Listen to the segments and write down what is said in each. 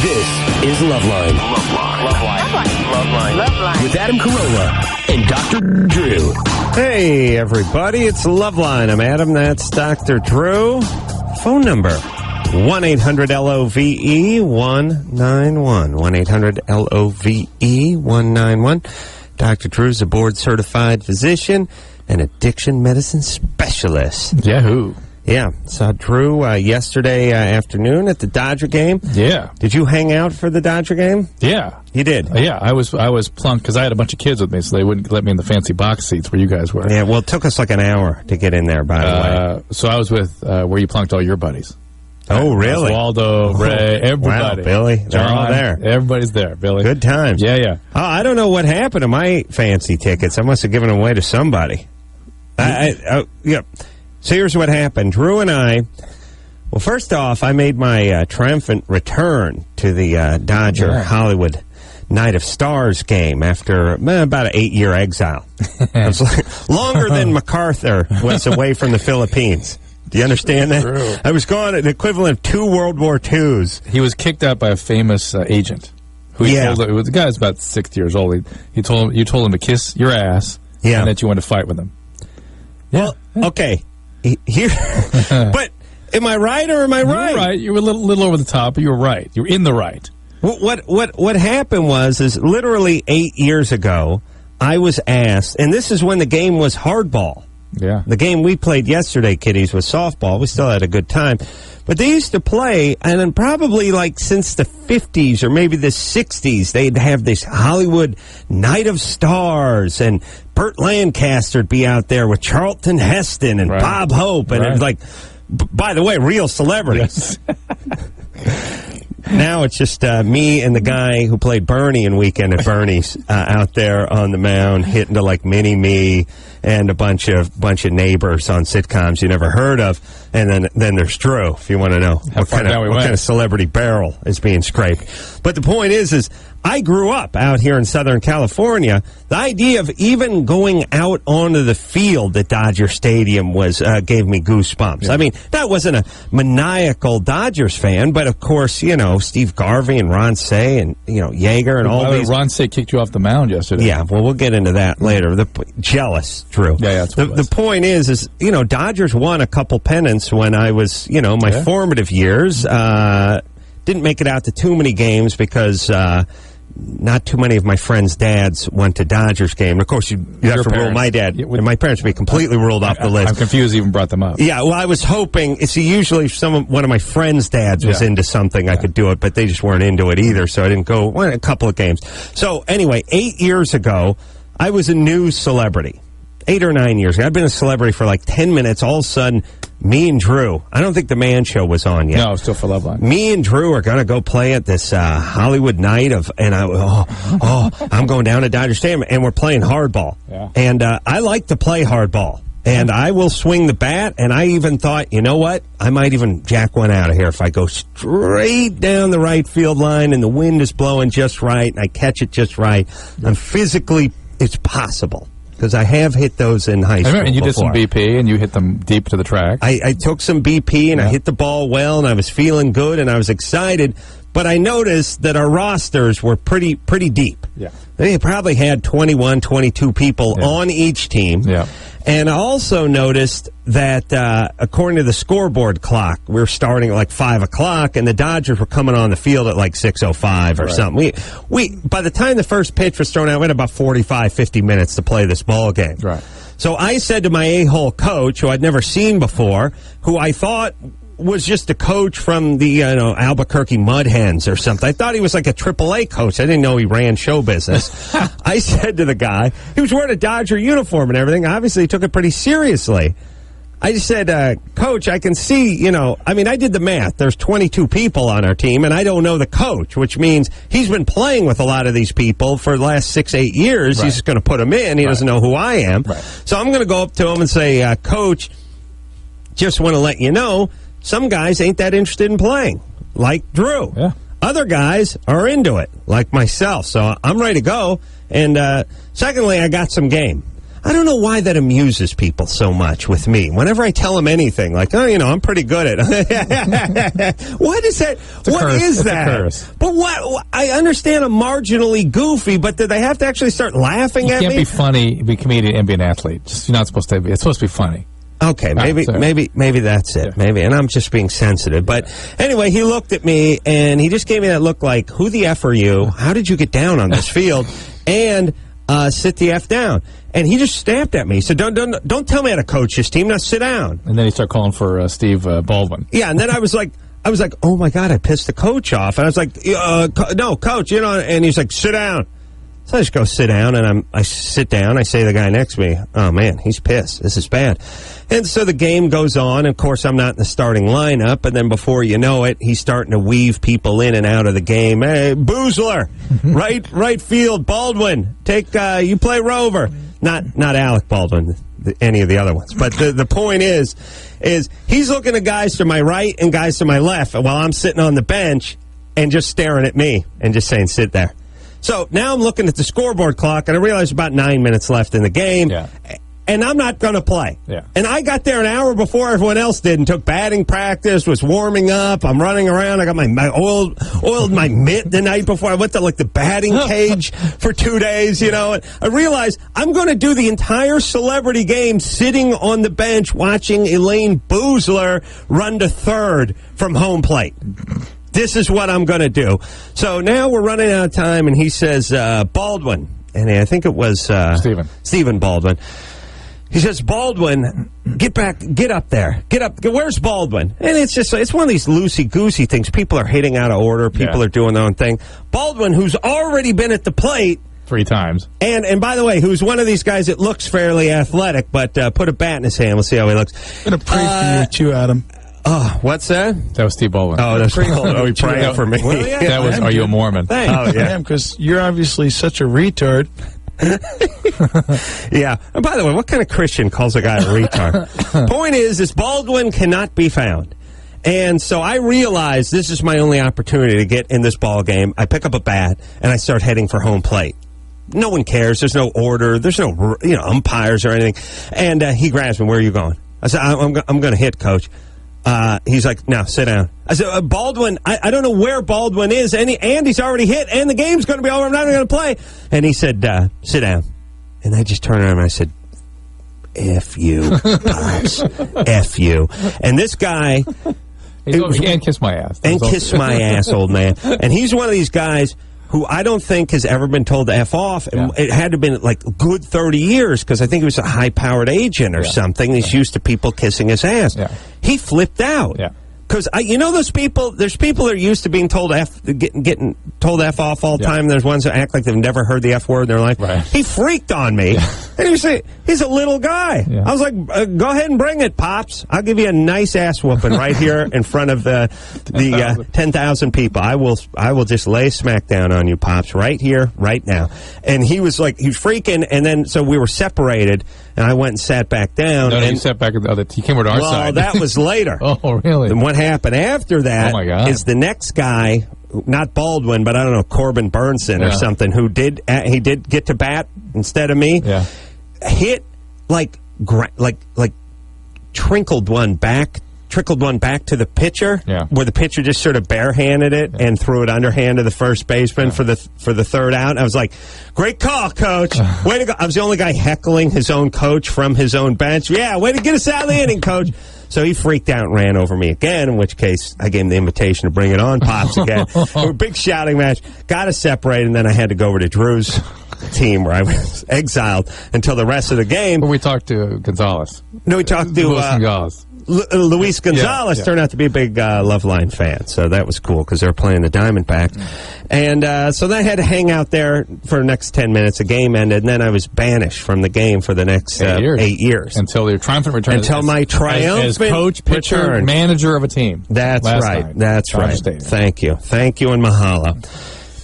This is Loveline. Loveline. With Adam Carolla and Dr. Drew. Hey, everybody. It's Loveline. I'm Adam. That's Dr. Drew. Phone number, 1-800-LOVE-191. 1-800-LOVE-191. Dr. Drew's a board-certified physician and addiction medicine specialist. Yahoo. Yeah, saw Drew yesterday afternoon at the Dodger game. Yeah. Did you hang out for the Dodger game? Yeah. You did? Yeah, I was plunked because I had a bunch of kids with me, so they wouldn't let me in the fancy box seats where you guys were. Yeah, well, it took us like an hour to get in there, by the way. So I was with where you plunked all your buddies. Oh, really? Waldo, Ray, everybody. Wow, Billy. They're all there. Everybody's there, Billy. Good times. Yeah. Oh, I don't know what happened to my fancy tickets. I must have given them away to somebody. Yeah. So here's what happened. Drew and I, well, first off, I made my triumphant return to the Dodger Hollywood Night of Stars game after about an 8-year exile. It was longer than MacArthur was away from the Philippines. Do you understand that? True. I was gone an equivalent of 2 World War IIs. He was kicked out by a famous agent. Who the guy's about 60 years old. You told him to kiss your ass and that you wanted to fight with him. Yeah. Well, okay. Here, but am I right or am I right? You're right. You were a little over the top, but you were right. You were in the right. What happened is literally 8 years ago, I was asked, and this is when the game was hardball. Yeah. The game we played yesterday, kiddies, was softball. We still had a good time. But they used to play, and then probably like since the 50s or maybe the 60s, they'd have this Hollywood Night of Stars, and Burt Lancaster'd be out there with Charlton Heston and Bob Hope. And it was like, by the way, real celebrities. Yes. Now it's just me and the guy who played Bernie in Weekend at Bernie's out there on the mound hitting to like Mini-Me and a bunch of neighbors on sitcoms you never heard of. And then there's Drew, if you want to know what kind of celebrity barrel is being scraped. But the point is I grew up out here in Southern California. The idea of even going out onto the field at Dodger Stadium gave me goosebumps. Yeah. I mean, that wasn't a maniacal Dodgers fan, but of course, Steve Garvey and Ron Say and, Yeager and all these. Ron Say kicked you off the mound yesterday. Yeah, well, we'll get into that later. Jealous, Drew. Yeah, that's what the point is, Dodgers won a couple pennants when I was, my formative years. Didn't make it out to too many games because not too many of my friends' dads went to Dodgers game. Of course, you have to rule my dad. And my parents would be completely ruled off the list. I'm confused you even brought them up. Yeah, well, I was hoping, usually one of my friends' dads was into something, I could do it, but they just weren't into it either, so I didn't go. Won a couple of games. So anyway, 8 years ago, I was a news celebrity. 8 or 9 years ago. I've been a celebrity for like 10 minutes. All of a sudden, me and Drew, I don't think the Man Show was on yet. No, still for Loveline. Me and Drew are going to go play at this Hollywood night I'm going down to Dodger Stadium, and we're playing hardball. Yeah. And I like to play hardball. And I will swing the bat, and I even thought, you know what? I might even jack one out of here if I go straight down the right field line and the wind is blowing just right and I catch it just right. And physically, it's possible. Because I have hit those in high school. And you before. did some BP, and you hit them deep to the track. I took some BP, and I hit the ball well, and I was feeling good, and I was excited. But I noticed that our rosters were pretty deep. Yeah. They probably had 21, 22 people on each team. Yeah. And I also noticed that, according to the scoreboard clock, we were starting at like 5 o'clock, and the Dodgers were coming on the field at like 6:05 or something. We by the time the first pitch was thrown out, we had about 45, 50 minutes to play this ball game. Right. So I said to my a-hole coach, who I'd never seen before, who I thought was just a coach from the Albuquerque Mud Hens or something. I thought he was like a AAA coach. I didn't know he ran show business. I said to the guy, he was wearing a Dodger uniform and everything. Obviously, he took it pretty seriously. I just said, Coach, I can see, I did the math. There's 22 people on our team, and I don't know the coach, which means he's been playing with a lot of these people for the last 6-8 years. Right. He's just going to put them in. He doesn't know who I am. Right. So I'm going to go up to him and say, Coach, just want to let you know, some guys ain't that interested in playing, like Drew. Yeah. Other guys are into it, like myself. So I'm ready to go. And secondly, I got some game. I don't know why that amuses people so much with me. Whenever I tell them anything, like, oh, I'm pretty good at it. What is that? What is that? But what? I understand I'm marginally goofy, but do they have to actually start laughing at me? You can't be funny, be a comedian, and be an athlete. You're not supposed to be. It's supposed to be funny. Okay, maybe that's it. Yeah. Maybe, and I'm just being sensitive. But anyway, he looked at me, and he just gave me that look like, who the F are you? How did you get down on this field? And sit the F down. And he just stamped at me. He said, don't tell me how to coach this team. Now sit down. And then he started calling for Steve Baldwin. Yeah, and then I was like, oh my God, I pissed the coach off. And I was like, no, coach, and he's like, sit down. So I just go sit down, and I sit down. I say to the guy next to me, oh, man, he's pissed. This is bad. And so the game goes on. Of course, I'm not in the starting lineup. And then before you know it, he's starting to weave people in and out of the game. Hey, Boozler, right field, Baldwin, you play Rover. Not Alec Baldwin, any of the other ones. But the point is he's looking at guys to my right and guys to my left while I'm sitting on the bench and just staring at me and just saying, sit there. So now I'm looking at the scoreboard clock, and I realize about 9 minutes left in the game, and I'm not going to play. Yeah. And I got there an hour before everyone else did and took batting practice, was warming up. I'm running around. I got my oiled my mitt the night before. I went to, the batting cage for 2 days, And I realized I'm going to do the entire celebrity game sitting on the bench watching Elaine Boozler run to third from home plate. This is what I'm going to do. So now we're running out of time, and he says, Baldwin, and I think it was Stephen Baldwin. He says, Baldwin, get up there. Get up. Where's Baldwin? And it's one of these loosey-goosey things. People are hitting out of order. People are doing their own thing. Baldwin, who's already been at the plate 3 times. And by the way, who's one of these guys that looks fairly athletic, but put a bat in his hand. We'll see how he looks. I'm going to pray for you, Adam. Oh, what's that? That was Steve Baldwin. Oh, that's Steve Baldwin. Oh, he praying for me. Well, yeah, that was, are you a Mormon? Thanks. Oh, yeah. Because you're obviously such a retard. Yeah. And by the way, what kind of Christian calls a guy a retard? Point is Baldwin cannot be found. And so I realized this is my only opportunity to get in this ball game. I pick up a bat, and I start heading for home plate. No one cares. There's no order. There's no umpires or anything. And he grabs me. Where are you going? I said, I'm going to hit, Coach. He's like, no, sit down. I said, Baldwin, I don't know where Baldwin is, and he's already hit, and the game's going to be over. I'm not going to play. And he said, sit down. And I just turned around and I said, F you, Pops. F you. And this guy... and kiss my ass. And kiss my ass, old man. And he's one of these guys who I don't think has ever been told to F off. And it had to have been a good 30 years because I think he was a high-powered agent or something. He's used to people kissing his ass. Yeah. He flipped out. Yeah. Because, those people, there's people that are used to being told getting told F off all the time. There's ones that act like they've never heard the F word in their life. Right. He freaked on me. Yeah. And he's a little guy. Yeah. I was like, go ahead and bring it, Pops. I'll give you a nice ass whooping right here in front of the 10,000 people. I will just lay smack down on you, Pops, right here, right now. And he was freaking, and then, so we were separated, and I went and sat back down. No, you sat back at the other, you came over to our side. Well, that was later. Oh, really? And what happened after that is the next guy, not Baldwin, but I don't know, Corbin Burnson or something, who did get to bat instead of me. Yeah. Hit trickled one back to the pitcher, where the pitcher just sort of barehanded it and threw it underhand to the first baseman for the third out. I was like, great call, Coach. Way to go. I was the only guy heckling his own coach from his own bench. Yeah, way to get us out of the inning, Coach. So he freaked out and ran over me again, in which case I gave him the invitation to bring it on, Pops, again. A big shouting match. Got us separated, and then I had to go over to Drew's team where I was exiled until the rest of the game. But we talked to Gonzalez. No, we talked to Gonzalez. Luis Gonzalez turned out to be a big Loveline fan, so that was cool because they were playing the Diamondbacks. And so then I had to hang out there for the next 10 minutes. The game ended, and then I was banished from the game for the next 8 years. Until your triumphant return. Until my triumphant as coach, pitcher, return. Manager of a team. That's right. That's right. Thank you. Thank you, and mahalo.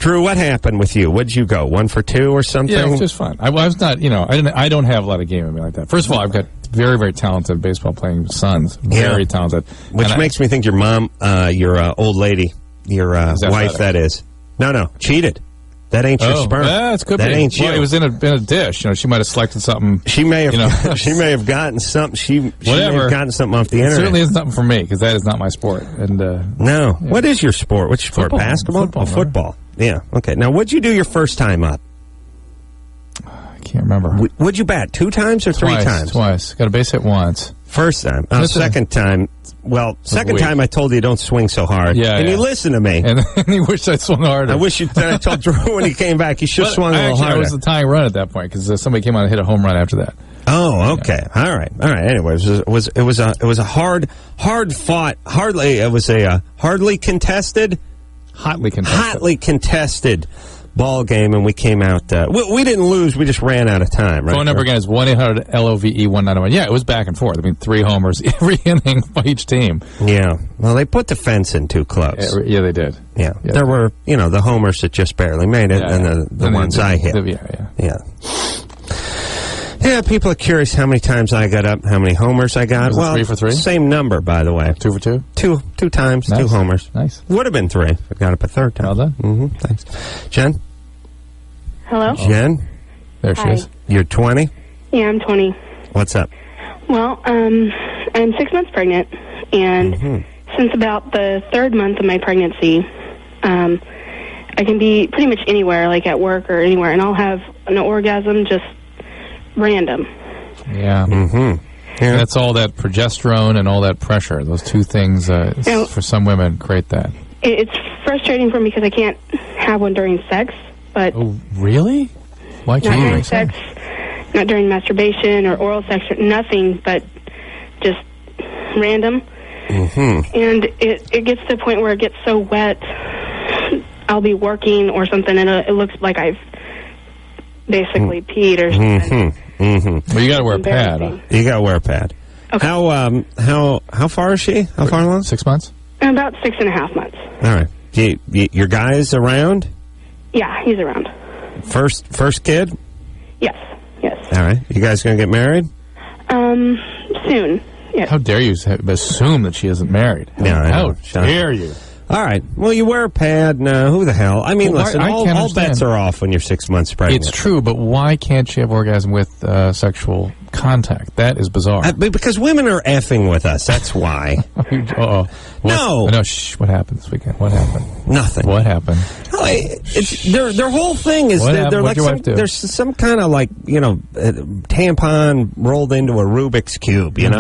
Drew, what happened with you? What did you go? 1 for 2 or something? Yeah, it was just fun. I was not, I don't have a lot of game in me like that. First of all, I've got very, very talented baseball playing sons. Very talented. Which makes me think your mom, your old lady, your wife, that is. No, cheated. That ain't your sperm. That could be. That ain't you. Well, it was in a dish. She might have selected something. She may have. She may have gotten something. She may have gotten something off the internet. It certainly isn't something for me because that is not my sport. And no. Yeah. What is your sport? What's your sport? Football. Basketball. Football. Yeah. Okay. Now, what'd you do your first time up? I can't remember. Would you bat 2 times or 3 times? Twice. Got a base hit once. First time. Second time. Well, second time I told you don't swing so hard. Yeah, and you listen to me. And you wish I swung harder. I wish I told Drew when he came back he should have swung a little harder. I was the tying run at that point because somebody came out and hit a home run after that. Oh, okay. Yeah. All right. Anyways, it was a hard fought, hotly contested ball game, and we came out. We didn't lose. We just ran out of time. Right? Phone number again is 1-800-LOVE-1901. Yeah, it was back and forth. I mean, 3 homers every inning by each team. Yeah. Well, they put the fence in too close. Yeah, they did. Yeah. There were, the homers that just barely made it, and the ones I hit. Yeah. Yeah, people are curious how many times I got up, how many homers I got. Was it 3 for 3? Same number, by the way. 2 for 2? Two times, nice. 2 homers. Nice. Would have been 3 if I got up a third time. Well done. Mm-hmm. Thanks. Jen? Hello? Jen? There she is. You're 20? Yeah, I'm 20. What's up? Well, I'm 6 months pregnant, and since about the 3rd month of my pregnancy, I can be pretty much anywhere, like at work or anywhere, and I'll have an orgasm just random. Yeah. Mm-hmm. Yeah. That's all that progesterone and all that pressure. Those 2 things, for some women, create that. It's frustrating for me because I can't have one during sex, but... Oh, really? Why can't you? Not during sex, not during masturbation or oral sex, or nothing, but just random. Mm-hmm. And it gets to the point where it gets so wet, I'll be working or something, and it looks like I've basically peed or something. Well, you got to wear a pad. You got to wear a pad. Okay. How far is she? How far along? 6 months. About 6.5 months. All right. Your guy's around? Yeah, he's around. First kid? Yes. All right. You guys going to get married? Soon. Yes. How dare you assume that she isn't married? How dare you? All right. Well, you wear a pad. No, who the hell? I mean, listen, all bets are off when you're 6 months pregnant. It's true, but why can't she have orgasm with sexual contact? That is bizarre. Because women are effing with us. That's why. Uh-oh. No, shh. What happened this weekend? What happened? Nothing. What happened? Their whole thing is they're like there's some kind of tampon rolled into a Rubik's Cube, you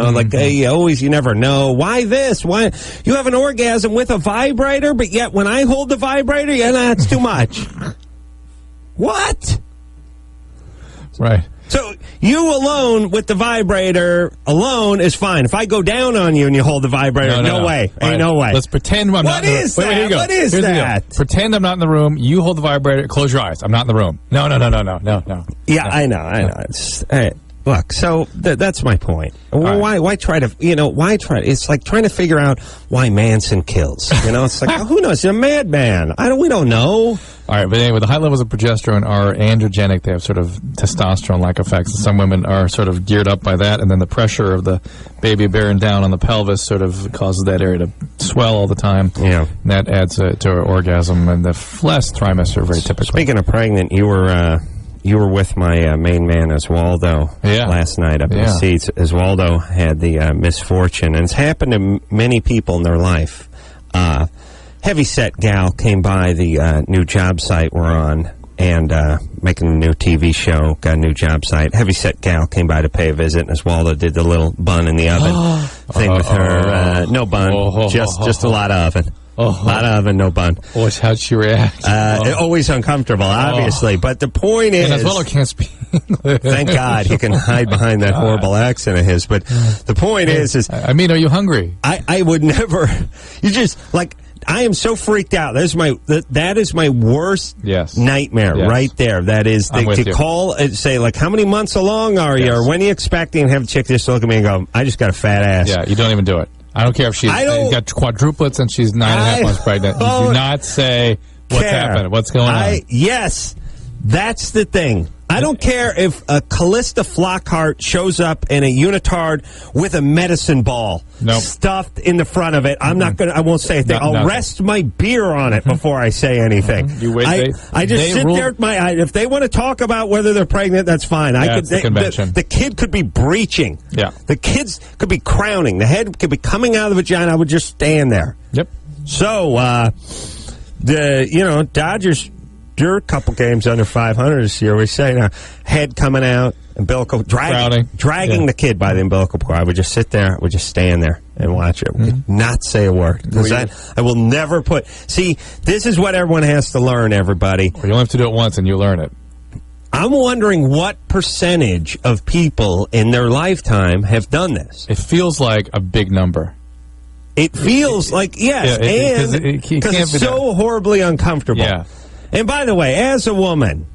never know. Why this? Why you have an orgasm with a vibrator, but yet when I hold the vibrator, that's too much. What? Right. So you alone with the vibrator alone is fine. If I go down on you and you hold the vibrator, no way. Ain't no way. Let's pretend I'm not in the room. Wait, here you go. What is that? Pretend I'm not in the room. You hold the vibrator. Close your eyes. I'm not in the room. No. Yeah, I know. It's, look, so that's my point. Why try to, it's like trying to figure out why Manson kills. It's like, who knows? He's a madman. We don't know. All right, but anyway, the high levels of progesterone are androgenic. They have sort of testosterone-like effects. And some women are sort of geared up by that, and then the pressure of the baby bearing down on the pelvis sort of causes that area to swell all the time. Yeah. And that adds to an orgasm, and the last trimester very typical. Speaking of pregnant, you were with my main man, Oswaldo, last night up in the seats. Oswaldo had the misfortune, and it's happened to many people in their life. Heavyset gal came by the new job site we're on and making a new TV show, got a new job site. Heavyset gal came by to pay a visit, and Oswaldo did the little bun in the oven thing with her. No bun, just a lot of oven. A lot of oven, no bun. How'd she react? Always uncomfortable, obviously. But the point is... And Oswaldo can't speak English. Thank God he can hide behind that horrible accent of his. But the point is... are you hungry? I would never... You just, I am so freaked out. That is my worst nightmare right there. That is to call and say, how many months along are you, or when are you expecting, and have a chick just look at me and go, I just got a fat ass. Yeah, you don't even do it. I don't care if she's got quadruplets and she's 9.5 months pregnant. You do not say what's happening, what's going on. Yes. That's the thing. I don't care if Callista Flockhart shows up in a unitard with a medicine ball stuffed in the front of it. I'm not going to, I won't say a thing. I'll rest my beer on it before I say anything. You wait, I just sit there at my, if they want to talk about whether they're pregnant, that's fine. The kid could be breaching. Yeah. The kids could be crowning. The head could be coming out of the vagina. I would just stand there. Yep. So, Dodgers, you're a couple games under 500 this year. We say now, head coming out, umbilical, dragging the kid by the umbilical cord. I would just sit there, I would just stand there and watch it. Not say a word. Because I will never put... See, this is what everyone has to learn, everybody. Well, you only have to do it once and you learn it. I'm wondering what percentage of people in their lifetime have done this. It feels like a big number. It feels like, yes, because it's so horribly uncomfortable. Yeah. And by the way, as a woman,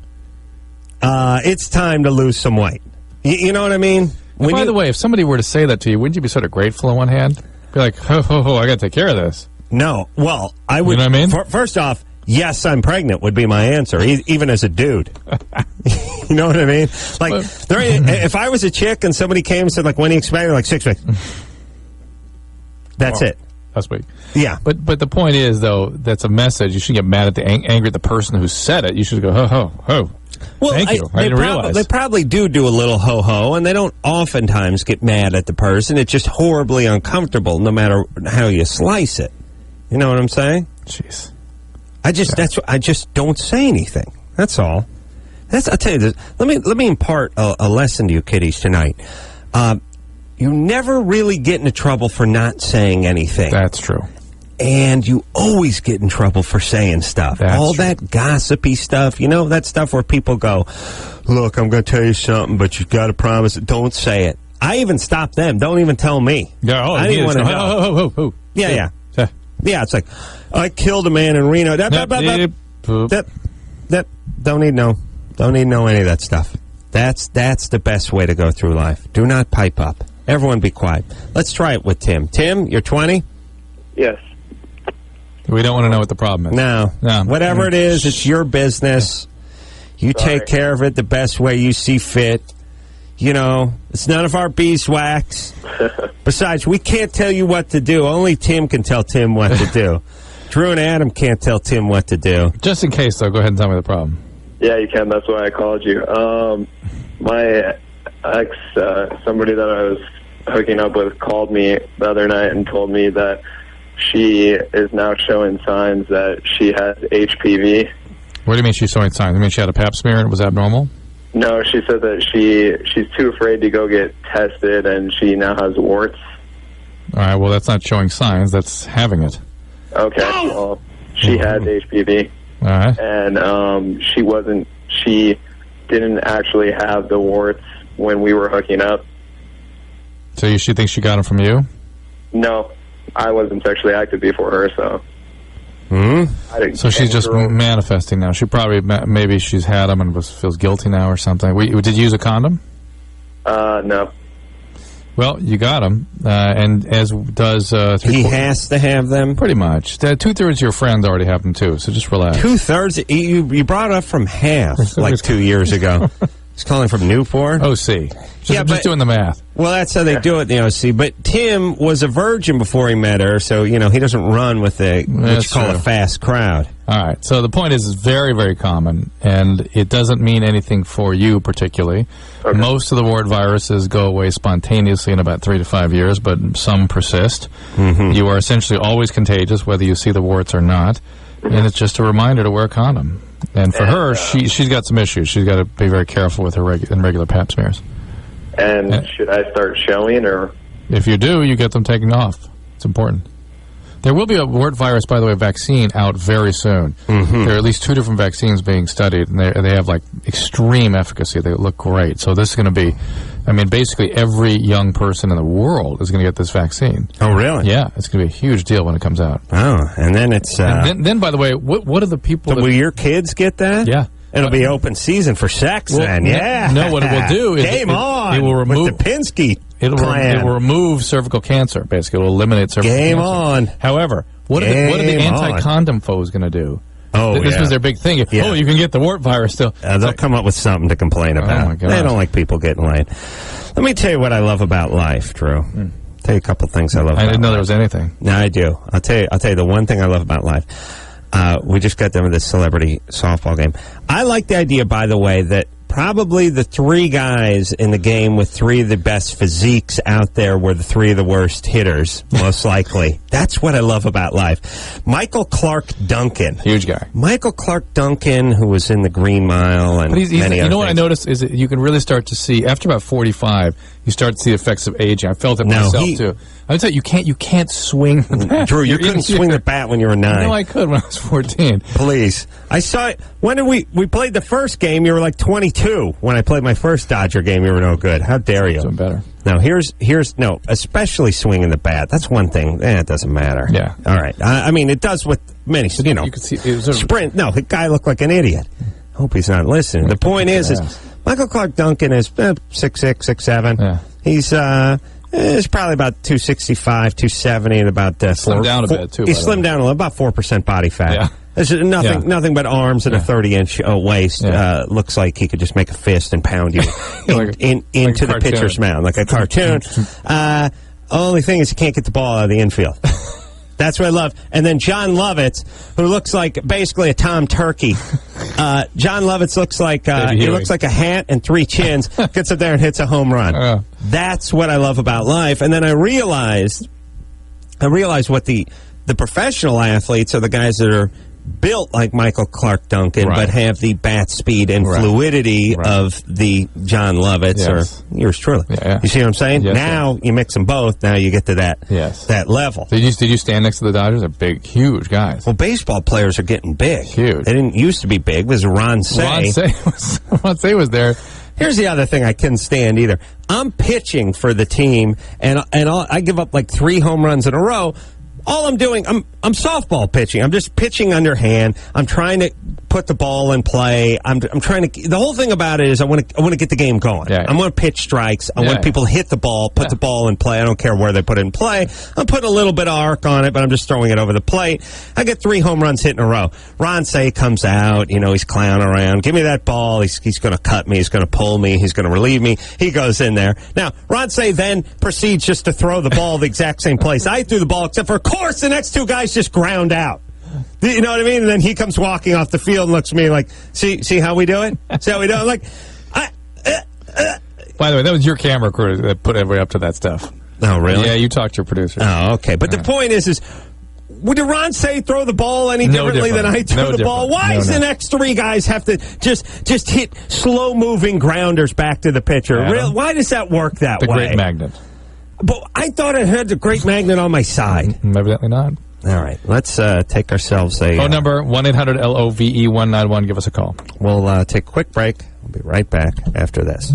it's time to lose some weight. You know what I mean? By the way, if somebody were to say that to you, wouldn't you be sort of grateful on one hand? Be like, I got to take care of this. No. Well, I would. You know what I mean? First off, yes, I'm pregnant would be my answer, even as a dude. You know what I mean? Like, if I was a chick and somebody came and said, like, when are you expecting? Like, 6 weeks. That's it. Last week. Yeah. But the point is, though, that's a message. You shouldn't get mad at angry at the person who said it. You should go, ho. Well, thank you. I didn't realize. They probably do a little ho-ho, and they don't oftentimes get mad at the person. It's just horribly uncomfortable no matter how you slice it. You know what I'm saying? Jeez. I just don't say anything. That's all. I'll tell you this. Let me impart a lesson to you kiddies tonight. You never really get into trouble for not saying anything. That's true. And you always get in trouble for saying stuff. All that gossipy stuff, that stuff where people go, look, I'm going to tell you something, but you've got to promise it. Don't say it. I even stop them. Don't even tell me. Yeah, I didn't want to know. Yeah. Yeah, it's like, I killed a man in Reno. Don't need to know any of that stuff. That's the best way to go through life. Do not pipe up. Everyone be quiet. Let's try it with Tim. Tim, you're 20? Yes. We don't want to know what the problem is. No. Whatever it is, it's your business. You take care of it the best way you see fit. It's none of our beeswax. Besides, we can't tell you what to do. Only Tim can tell Tim what to do. Drew and Adam can't tell Tim what to do. Just in case, though, go ahead and tell me the problem. Yeah, you can. That's why I called you. My ex, somebody that I was hooking up with, called me the other night and told me that she is now showing signs that she has HPV. What do you mean she's showing signs? You mean she had a pap smear and it was abnormal? No, she said that she's too afraid to go get tested and she now has warts. All right, well, that's not showing signs. That's having it. Okay, well, she has HPV. All right. And she didn't actually have the warts when we were hooking up. So she thinks she got them from you? No, I wasn't sexually active before her, so... So she's just manifesting now. She probably, maybe she's had them and feels guilty now or something. Did you use a condom? No. Well, you got them, and as does... he has to have them? Pretty much. 2/3 of your friends already have them, too, so just relax. 2/3? You brought it up from half, like 2 years ago. He's calling from Newport? OC. Just doing the math. Well, that's how they do it in the OC. But Tim was a virgin before he met her, so, he doesn't run with what you call a fast crowd. All right. So the point is, it's very, very common, and it doesn't mean anything for you particularly. Okay. Most of the wart viruses go away spontaneously in about 3 to 5 years, but some persist. Mm-hmm. You are essentially always contagious, whether you see the warts or not, and it's just a reminder to wear a condom. And for her, she's got some issues. She's got to be very careful with her regular pap smears. And should I start showing, or? If you do, you get them taken off. It's important. There will be a wart virus, by the way, vaccine out very soon. Mm-hmm. There are at least 2 different vaccines being studied, and they have, extreme efficacy. They look great. So this is going to be, basically every young person in the world is going to get this vaccine. Oh, really? Yeah, it's going to be a huge deal when it comes out. Oh, and then it's... And then, by the way, what are the people... So will your kids get that? Yeah. It'll be open season for sex then, yeah. No, what it will do is... Game on! It will remove... With the Pinsky It will remove cervical cancer, basically. It will eliminate cervical cancer. Game on. However, what are the anti-condom foes going to do? Oh, This yeah. was their big thing. Yeah. Oh, you can get the wart virus still. They'll come up with something to complain about. my God. They don't like people getting laid. Let me tell you what I love about life, Drew. Tell you a couple things I love about I didn't know life. there was anything. No, I do. I'll tell you the one thing I love about life. We just got done with this celebrity softball game. I like the idea, by the way, that probably the three guys in the game with three of the best physiques out there were the three of the worst hitters, most likely. That's what I love about life. Michael Clark Duncan. Huge guy. Michael Clark Duncan, who was in the Green Mile and But he's many you other know what I things. noticed is that you can really start to see, after about 45, you start to see the effects of aging. I felt it No, myself, he- too. I would say you can't swing the bat. Drew, you You're couldn't in swing here. the bat when you were 9. No, I could when I was 14. Please. I saw it. When did we played the first game, you were like 22. When I played my first Dodger game, you were no good. How dare you? Doing better. Now, no, especially swinging the bat. That's one thing. It doesn't matter. Yeah. All right. I mean, it does with many, You could see it was sort of, sprint. No, the guy looked like an idiot. Hope he's not listening. The point is Michael Clark Duncan is 6'6", 6'7". Yeah. He's probably about 265, 270, and about Slimmed down a bit, too, He by the slimmed way. down a little, about 4% body fat. Yeah. There's nothing but arms and a 30-inch waist. Yeah. Looks like he could just make a fist and pound you into the cartoon. pitcher's mound, like a cartoon. Only thing is, you can't get the ball out of the infield. That's what I love. And then John Lovitz, who looks like basically a Tom Turkey. John Lovitz looks like he looks like a hat and 3 chins. Gets up there and hits a home run. That's what I love about life. And then I realized what the professional athletes are the guys that are built like Michael Clark Duncan, but have the bat speed and fluidity of the John Lovitz or yours truly. Yeah. You see what I'm saying? Yes, now you mix them both. Now you get to that level. Did you stand next to the Dodgers? They're big, huge guys. Well, baseball players are getting big. Huge. They didn't used to be big. It was Ron Say. Ron Say was there. Here's the other thing I couldn't stand either. I'm pitching for the team, and I give up like 3 home runs in a row. All I'm doing, I'm softball pitching. I'm just pitching underhand. I'm trying to put the ball in play. I'm trying to. The whole thing about it is I want to get the game going. Yeah. I'm going to pitch strikes. I want people to hit the ball, put the ball in play. I don't care where they put it in play. I'm putting a little bit of arc on it, but I'm just throwing it over the plate. I get 3 home runs hit in a row. Ron Say comes out. He's clowning around. Give me that ball. He's going to cut me. He's going to pull me. He's going to relieve me. He goes in there. Now, Ron Say then proceeds just to throw the ball the exact same place I threw the ball, except for, of course, the next 2 guys just ground out. You know what I mean? And then he comes walking off the field and looks at me like, see how we do it? See how we do it? Like, By the way, that was your camera crew that put everybody up to that stuff. Oh, really? Yeah, you talked to your producer. Oh, okay. But the point is would Ron Say throw the ball any differently than I threw the ball? Why does the next 3 guys have to just hit slow-moving grounders back to the pitcher? Why does that work that way? The great magnet. But I thought I had the great magnet on my side. Evidently not. All right, let's take ourselves a... Phone number, 1-800-LOVE-191. Give us a call. We'll take a quick break. We'll be right back after this.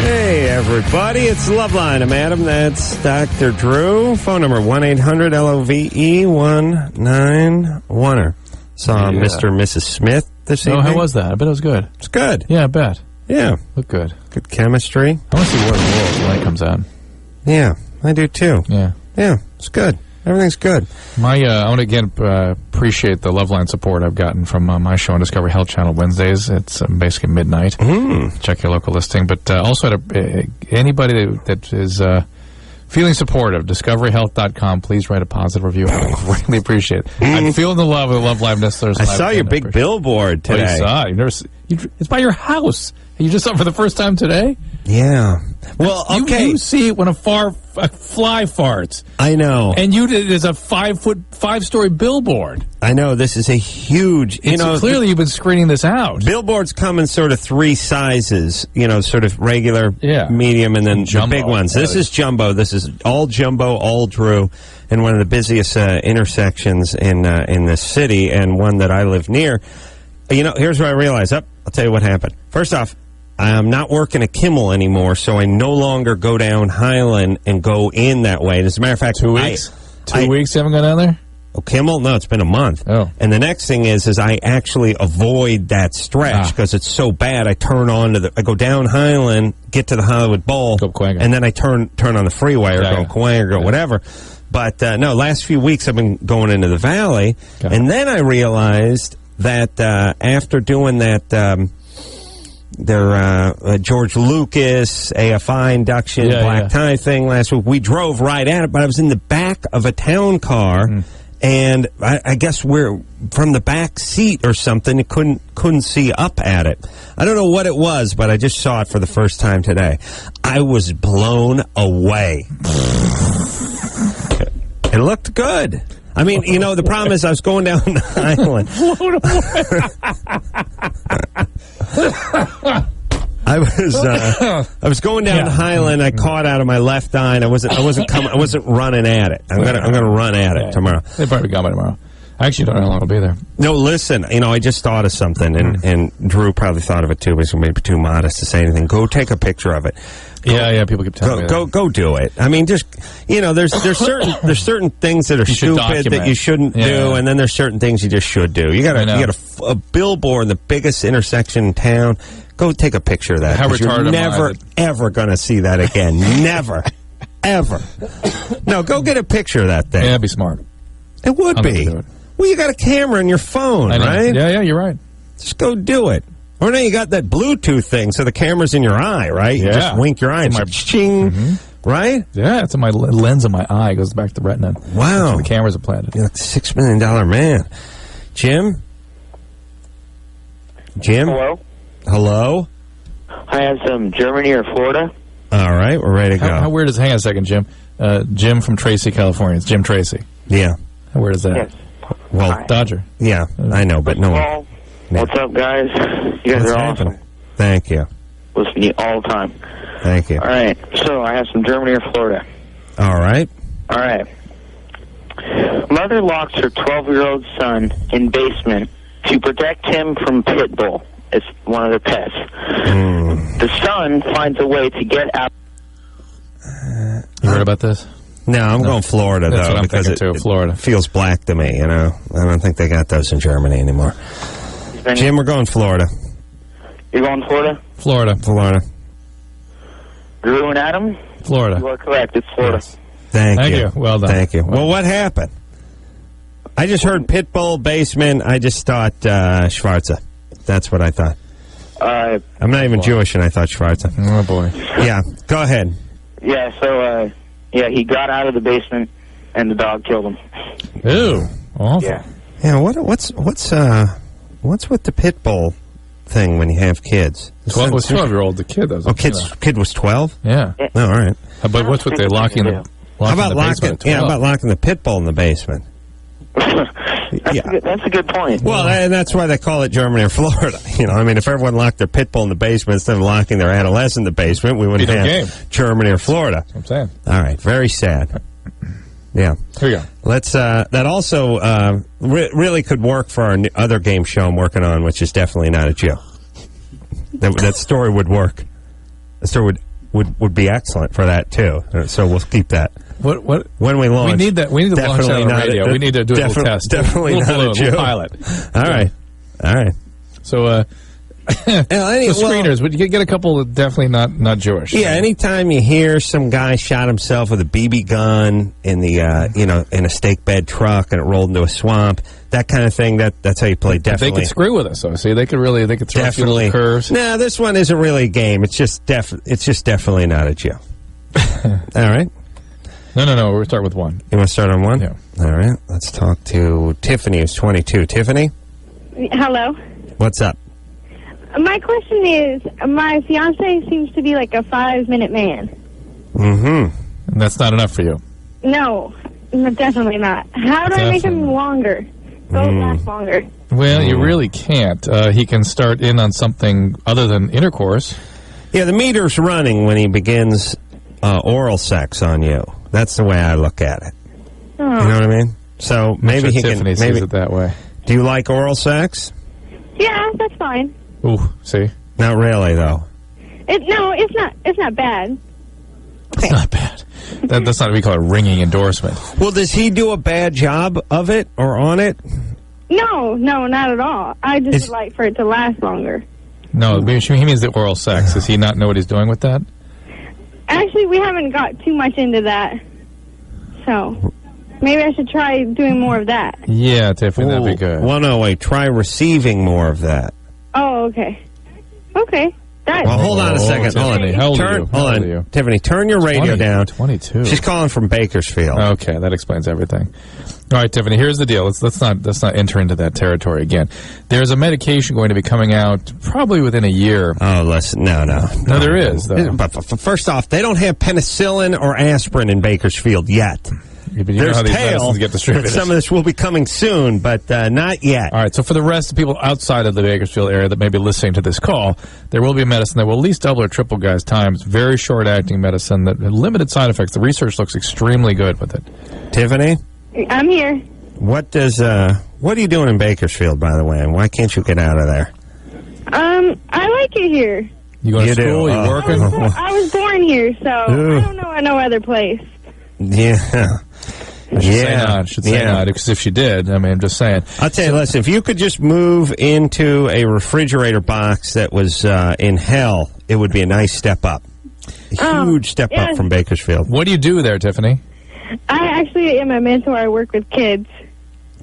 Hey, everybody, it's Loveline. I'm Adam. That's Dr. Drew. Phone number, 1-800-LOVE-191. Saw Mr. and Mrs. Smith this evening. Oh, how was that? I bet it was good. It's good. Yeah, I bet. Yeah. Looked good. Good chemistry. I want to see War of the Worlds when it comes out. Yeah, I do too. Yeah. Yeah, it's good. Everything's good. I want to again appreciate the Loveline support I've gotten from my show on Discovery Health Channel Wednesdays. It's basically midnight. Check your local listing. But also, anybody that is feeling supportive, discoveryhealth.com, please write a positive review. I really appreciate it. I'm feeling the love of the Loveline listeners. I saw your big billboard today. Oh, you saw it. It's by your house. You just saw it for the first time today? Yeah. Well, okay. You see it when a fly farts. I know. And there's a 5-story billboard. I know. This is a huge, clearly you've been screening this out. Billboards come in sort of 3 sizes, sort of regular, medium, and then jumbo. The big ones. This is jumbo. This is all jumbo, all Drew, in one of the busiest intersections in this city, and one that I live near. Here's what I realized. I'll tell you what happened. First off, I'm not working at Kimmel anymore, so I no longer go down Highland and go in that way. As a matter of fact, 2 weeks? 2 weeks you haven't gone down there? Kimmel? No, it's been a month. Oh. And the next thing is I actually avoid that stretch because it's so bad. I turn on to I go down Highland, get to the Hollywood Bowl, Go Cahuenga. and then I turn on the freeway or Yeah, go yeah. Cahuenga or go whatever. But no, last few weeks I've been going into the valley, Okay. and then I realized that after doing that. Their George Lucas AFI induction black tie thing last week. We drove right at it, but I was in the back of a town car, and I guess we're from the back seat or something. It couldn't see up at it. I don't know what it was, but I just saw it for the first time today. I was blown away. It looked good. I mean, the problem is I was going down the island. I was going down Highland. I caught out of my left eye, and I wasn't running at it. I'm gonna run at it tomorrow. They probably got me tomorrow. I actually don't know how long I'll be there. No, listen. I just thought of something, and Drew probably thought of it too, but he's maybe too modest to say anything. Go take a picture of it. People keep telling me that. Go do it. I mean, just there's certain things that are stupid that you shouldn't do, and then there's certain things you just should do. You got a billboard in the biggest intersection in town. Go take a picture of that. How retarded You're never ever going to see that again. Never, ever. No, go get a picture of that thing. Yeah, be smart. It would be. Do it. Well, you got a camera in your phone, right? Yeah, you're right. Just go do it. Or now you got that Bluetooth thing, so the camera's in your eye, right? You just wink your eye and ching, right? Yeah, it's in my lens of my eye. It goes back to the retina. Wow. The cameras are planted. You're like a $6 million man. Jim? Hello? I have some Germany or Florida. All right, we're ready to go. How weird is? Hang on a second, Jim. Jim from Tracy, California. It's Jim Tracy. Yeah. How weird is that? Yes. Well, Hi. Dodger. yeah, I know, but no one. Well, what's up, guys? You guys What's are happening? awesome. Thank you. Listen to you all the time. Thank you. All right, so I have some Germany or Florida. All right. All right. Mother locks her 12-year-old son in basement to protect him from pit bull. It's one of their pets. The son finds a way to get out. You heard about this? No, I'm going Florida, That's though, what I'm because thinking, too, Florida. It feels black to me, I don't think they got those in Germany anymore. Jim, we're going Florida. You're going Florida? Florida. Drew and Adam? Florida. You are correct. It's Florida. Yes. Thank Thank you. you. Well done. Thank you. Well, what happened? I just heard Pitbull, basement. I just thought Schwarza. That's what I thought. I'm not even Jewish, and I thought Schwarza. Oh, boy. Yeah, go ahead. Yeah, so, he got out of the basement, and the dog killed him. Ew. Awful. Yeah. Yeah, what's with the Pitbull thing when you have kids? It was 12-year-old, the kid. That was Kid was 12? Yeah. Oh, all right. But what's with the locking the How about the basement at 12? how about locking the Pitbull in the basement? That's a good point. Well, and that's why they call it Germany or Florida. If everyone locked their pit bull in the basement instead of locking their adolescent in the basement, we wouldn't have Germany or Florida. That's what I'm saying. All right, very sad. Yeah. Here we go. Let's. That also really could work for our other game show I'm working on, which is definitely not a Jew. That story would work. The story would be excellent for that too. So we'll keep that. What? When we launch, We need that. We need to launch that on the radio. We need to do a little test. Definitely not a Jew. Pilot. All right. So, screeners, would you get a couple of definitely not Jewish? Yeah. Anytime you hear some guy shot himself with a BB gun in the in a stake bed truck and it rolled into a swamp, that kind of thing. That's how you play. Definitely, they could screw with us. So see, they could throw a few little curves. No, this one isn't really a game. It's just definitely not a Jew. All right. No. We'll start with one. You want to start on one? Yeah. All right. Let's talk to Tiffany, who's 22. Tiffany? Hello. What's up? My question is, my fiance seems to be like a 5-minute man. Mm-hmm. And that's not enough for you. No, definitely not. How do I make him longer? So it lasts longer. Well, you really can't. He can start in on something other than intercourse. Yeah, the meter's running when he begins oral sex on you. That's the way I look at it. Oh. You know what I mean? So maybe he Tiffany can. sees Maybe it that way. Do you like oral sex? Yeah, that's fine. Ooh, see? Not really, though. No, it's not. It's not bad. It's not bad. That's not what we call a ringing endorsement. Well, does he do a bad job of it or on it? No, not at all. I just would like for it to last longer. No, he means the oral sex. Does he not know what he's doing with that? Actually, we haven't got too much into that. So, maybe I should try doing more of that. Yeah, Tiffany, that'd be good. Well, no, wait. Try receiving more of that. Oh, okay. Okay. Well, hold on a second. Tiffany, how old are you? Hold on. Tiffany, turn your radio 20, down. 22. She's calling from Bakersfield. Okay, that explains everything. All right, Tiffany, here's the deal. Let's not enter into that territory again. There's a medication going to be coming out probably within a year. Oh, listen, no, there is, though. But first off, they don't have penicillin or aspirin in Bakersfield yet. Yeah, but you There's know how these tale medicines get distributed. that some of this will be coming soon, but not yet. All right, so for the rest of people outside of the Bakersfield area that may be listening to this call, there will be a medicine that will at least double or triple guys' times. Very short-acting medicine that has limited side effects. The research looks extremely good with it. Tiffany? I'm here. What are you doing in Bakersfield, by the way, and why can't you get out of there? I like it here. You going to school? Do. You working? I was born here, so I don't know no other place. Yeah. Should say not, because if she did, I mean, I'm just saying. I'll tell you, listen, if you could just move into a refrigerator box that was in hell, it would be a nice step up. A huge step up from Bakersfield. What do you do there, Tiffany? I actually am a mentor. I work with kids.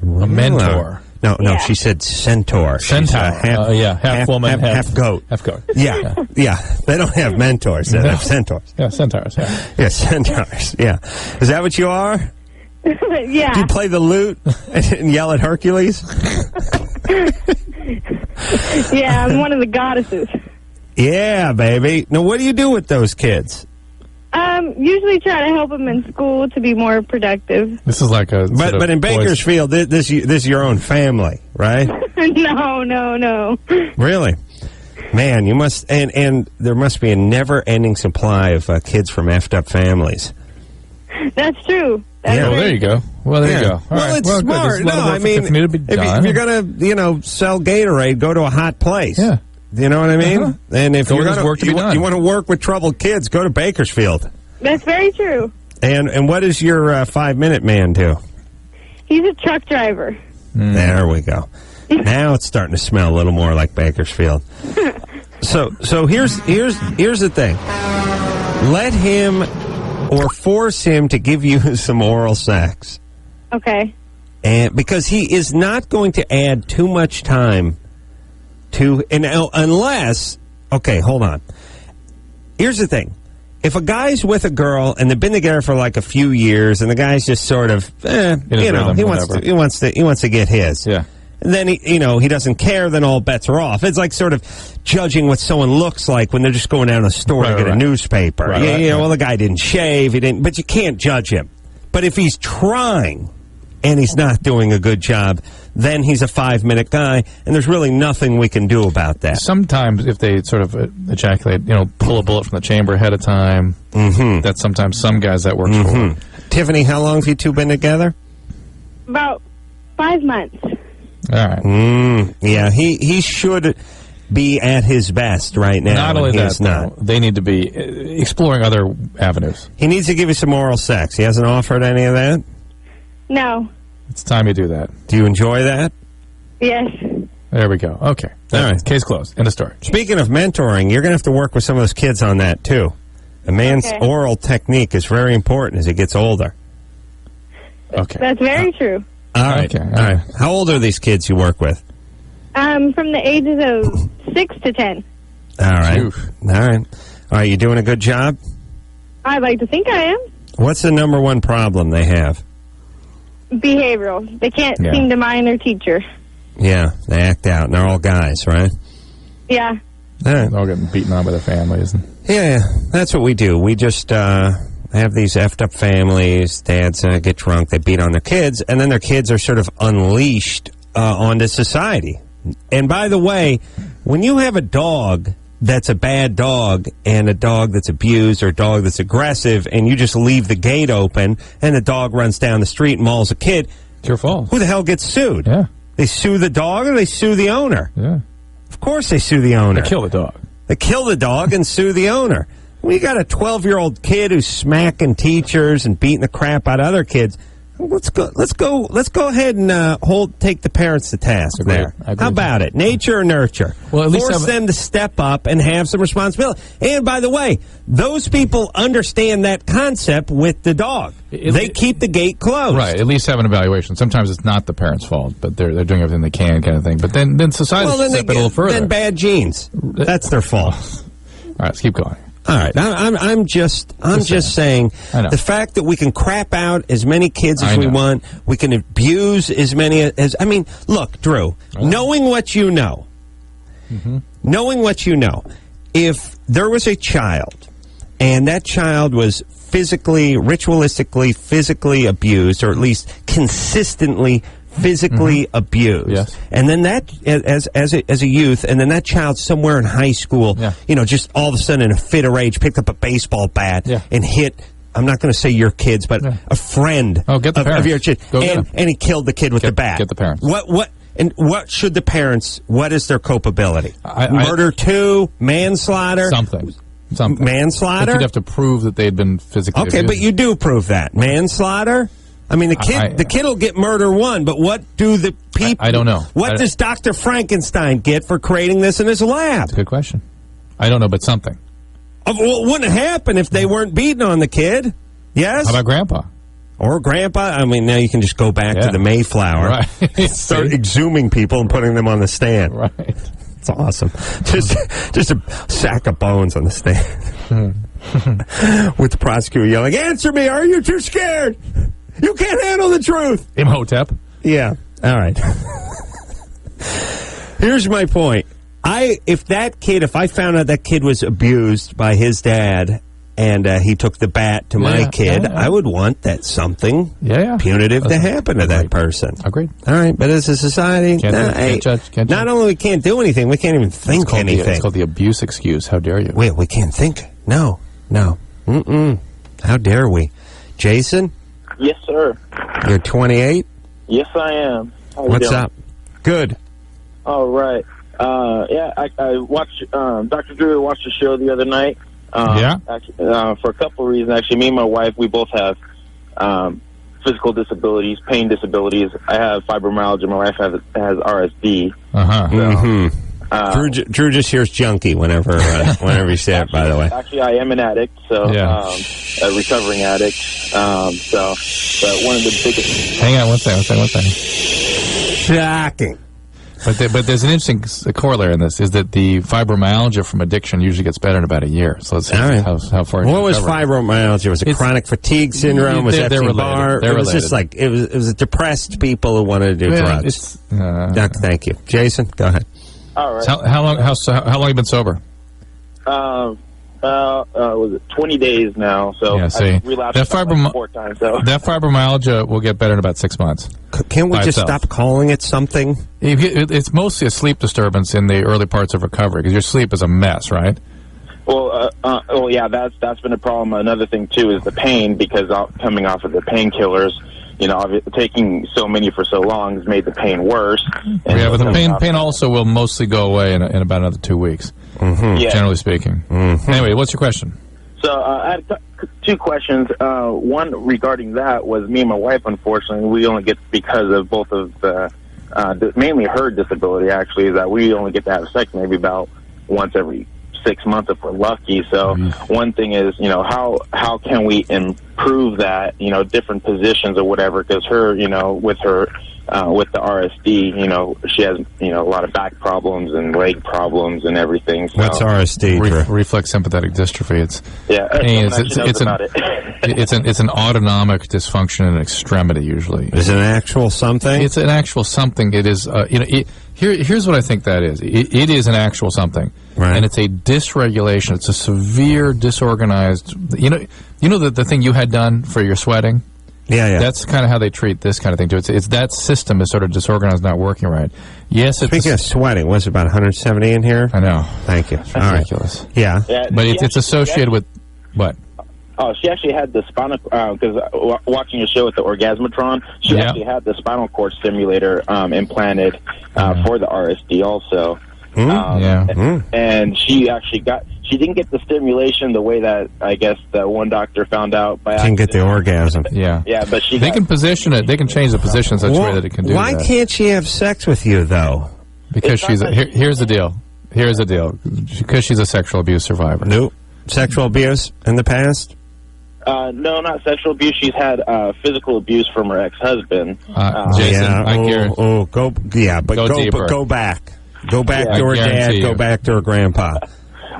A mentor? No, Yeah. she said centaur. Centaur. Half woman, half goat. Half goat. Yeah. They don't have mentors. They have centaurs. Yeah, centaurs, yeah. Yeah, centaurs. Yeah. Is that what you are? Yeah. Do you play the lute and yell at Hercules? Yeah, I'm one of the goddesses. Yeah, baby. Now, what do you do with those kids? Usually try to help them in school to be more productive. This is like a... But in Bakersfield, this is your own family, right? No. Really? Man, you must... And there must be a never-ending supply of kids from effed up families. That's true. There you go. Well, there you go. All well, right. it's good. smart. There's a lot No, of work I for mean, Tiffany to be done. if you're going to, sell Gatorade, go to a hot place. Yeah. You know what I mean? Uh-huh. And if Go you're where there's work to be done. you want to work with troubled kids, go to Bakersfield. That's very true. And what does your 5-minute man do? He's a truck driver. There we go. Now it's starting to smell a little more like Bakersfield. So here's the thing. Let him or force him to give you some oral sex. Okay. And because he is not going to add too much time to, and unless, okay, hold on. Here's the thing. If a guy's with a girl and they've been together for like a few years and the guy's just sort of, rhythm, he wants to get his. Yeah. And then he doesn't care, then all bets are off. It's like sort of judging what someone looks like when they're just going down to the store to get a newspaper. Well, the guy didn't shave, but you can't judge him. But if he's trying and he's not doing a good job, then he's a 5-minute guy, and there's really nothing we can do about that. Sometimes if they sort of ejaculate, pull a bullet from the chamber ahead of time, that's sometimes some guys that works for. Tiffany, how long have you two been together? About 5 months. All right. Yeah, he should be at his best right now. Not only that, not. They need to be exploring other avenues. He needs to give you some oral sex. He hasn't offered any of that? No. It's time you do that. Do you enjoy that? Yes. There we go. Okay. All right. Case closed. End of story. Speaking of mentoring, you're going to have to work with some of those kids on that, too. A man's oral technique is very important as he gets older. Okay. That's very true. All right. Okay. All right. How old are these kids you work with? From the ages of 6 to 10. All right. Oof. All right. All right. You doing a good job? I'd like to think I am. What's the number one problem they have? Behavioral. They can't seem to mind their teacher. Yeah, they act out, and they're all guys, right? Yeah. All right. They're all getting beaten on by their families. Yeah, that's what we do. We just have these effed up families. Dads get drunk, they beat on their kids, and then their kids are sort of unleashed onto society. And by the way, when you have a dog that's a bad dog and a dog that's abused or a dog that's aggressive and you just leave the gate open and the dog runs down the street and mauls a kid, It's your fault. who the hell gets sued? Yeah. They sue the dog or they sue the owner? Yeah. Of course they sue the owner. They kill the dog. They kill the dog and sue the owner. When you got a 12-year-old kid who's smacking teachers and beating the crap out of other kids, let's go ahead and take the parents to task there. How about it? Nature or nurture? Well, at least force them to step up and have some responsibility. And by the way, those people understand that concept with the dog. They keep the gate closed. Right. At least have an evaluation. Sometimes it's not the parents' fault, but they're doing everything they can, kind of thing. But then society should step it a little further. Then bad genes. That's their fault. All right, let's keep going. All right, I'm just saying the fact that we can crap out as many kids as we want, we can abuse as many as. I mean, look, Drew, knowing what you know, if there was a child and that child was ritualistically physically abused, or at least consistently physically abused, and then that as a youth, and then that child somewhere in high school, just all of a sudden in a fit of rage picked up a baseball bat and hit. I'm not going to say your kids, but a friend of your kid, and he killed the kid with the bat. Get the parents. What should the parents? What is their culpability? Murder 2, manslaughter, something. Manslaughter. But you'd have to prove that they'd been physically abused. But you do prove that manslaughter. I mean, the kid will get murder 1, but what do the people... I don't know. What does Dr. Frankenstein get for creating this in his lab? That's a good question. I don't know, but something. Well, it wouldn't happen if they weren't beating on the kid. Yes? How about Grandpa? Or Grandpa? I mean, now you can just go back to the Mayflower. Right. Start exhuming people and putting them on the stand. Right. It's awesome. Just a sack of bones on the stand. With the prosecutor yelling, "Answer me, are you too scared? You can't handle the truth." Imhotep. Yeah. All right. Here's my point. If I found out that kid was abused by his dad and he took the bat to my kid, I would want that something punitive to happen to that person. Agreed. All right, but as a society, can't judge. Not only we can't do anything, we can't even think anything. It's called the abuse excuse. How dare you? Wait, we can't think. No. How dare we? Jason? Yes, sir. You're 28? Yes, I am. How What's you doing? up? Good. All right. I watched Dr. Drew watched the show the other night. Actually, for a couple of reasons. Actually, me and my wife, we both have physical disabilities, pain disabilities. I have fibromyalgia. My wife has RSD. Drew just hears junkie whenever you say it, by the way. Actually, I am an addict, so a recovering addict. But one of the biggest... Hang on one second. Shocking. But there's an interesting corollary in this, is that the fibromyalgia from addiction usually gets better in about a year. So let's see how far... What was fibromyalgia? Was it chronic fatigue syndrome? Was they're related. It was just like, it was depressed people who wanted to do drugs. Thank you. Jason, go ahead. All right. So how long have you been sober? Was it 20 days now? So I relapsed like 4 times. So that fibromyalgia will get better in about 6 months. Can't we just stop calling it something? It's mostly a sleep disturbance in the early parts of recovery, because your sleep is a mess, right? Well, that's been a problem. Another thing too is the pain, because coming off of the painkillers. Taking so many for so long has made the pain worse. But the pain also will mostly go away in about another 2 weeks, generally speaking. Anyway, what's your question? So I had 2 questions. One regarding that was me and my wife, unfortunately, we only get, because of both of mainly her disability, actually, is that we only get to have sex maybe about once every 6 months if we're lucky. So one thing is, how can we improve that, different positions or whatever, because her, with the RSD, she has, a lot of back problems and leg problems and everything. So. What's RSD? Reflex sympathetic dystrophy. It's an autonomic dysfunction in an extremity usually. Is it an actual something? It's an actual something. It is, here's what I think that is. It is an actual something. Right. And it's a dysregulation. It's a severe disorganized, the thing you had done for your sweating? Yeah. That's kind of how they treat this kind of thing, too. It's that system is sort of disorganized, not working right. Yes, Speaking of sweating, was it about 170 in here? I know. Thank you. That's ridiculous. Right. Yeah. But it's associated with what? Oh, she actually had the spinal, because watching a show with the Orgasmatron, she actually had the spinal cord stimulator implanted for the RSD also. And she actually she didn't get the stimulation the way that I guess the one doctor found out by Can get the orgasm. Yeah. Yeah, but They can position it. They can change the position in such a way that it can do Why that. can't she have sex with you, though? Because here's the deal. Here's the deal. Because she's a sexual abuse survivor. Nope. Sexual abuse in the past? No, not sexual abuse. She's had physical abuse from her ex-husband. Jason, I guarantee. Go back. Go back to her dad. Go back to her grandpa.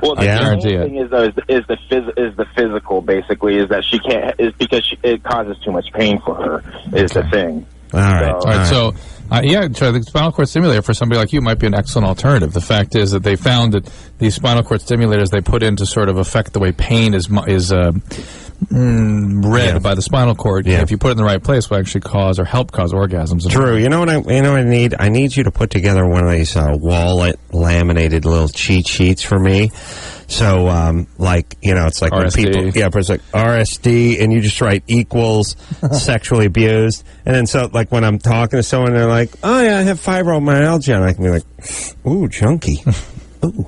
Well, the Yeah. whole thing is though is the physical basically is that she can't is because it causes too much pain for her is the thing. All right. All right, so the spinal cord stimulator for somebody like you might be an excellent alternative. The fact is that they found that these spinal cord stimulators they put in to sort of affect the way pain is read by the spinal cord. Yeah. If you put it in the right place, will actually cause or help cause orgasms. Drew, you know what I need? I need you to put together one of these wallet laminated little cheat sheets for me. So, it's like when RSD. people, but it's like RSD, and you just write equals sexually abused, and then so like when I'm talking to someone, they're like, "Oh yeah, I have fibromyalgia," and I can be like, "Ooh, junkie, ooh,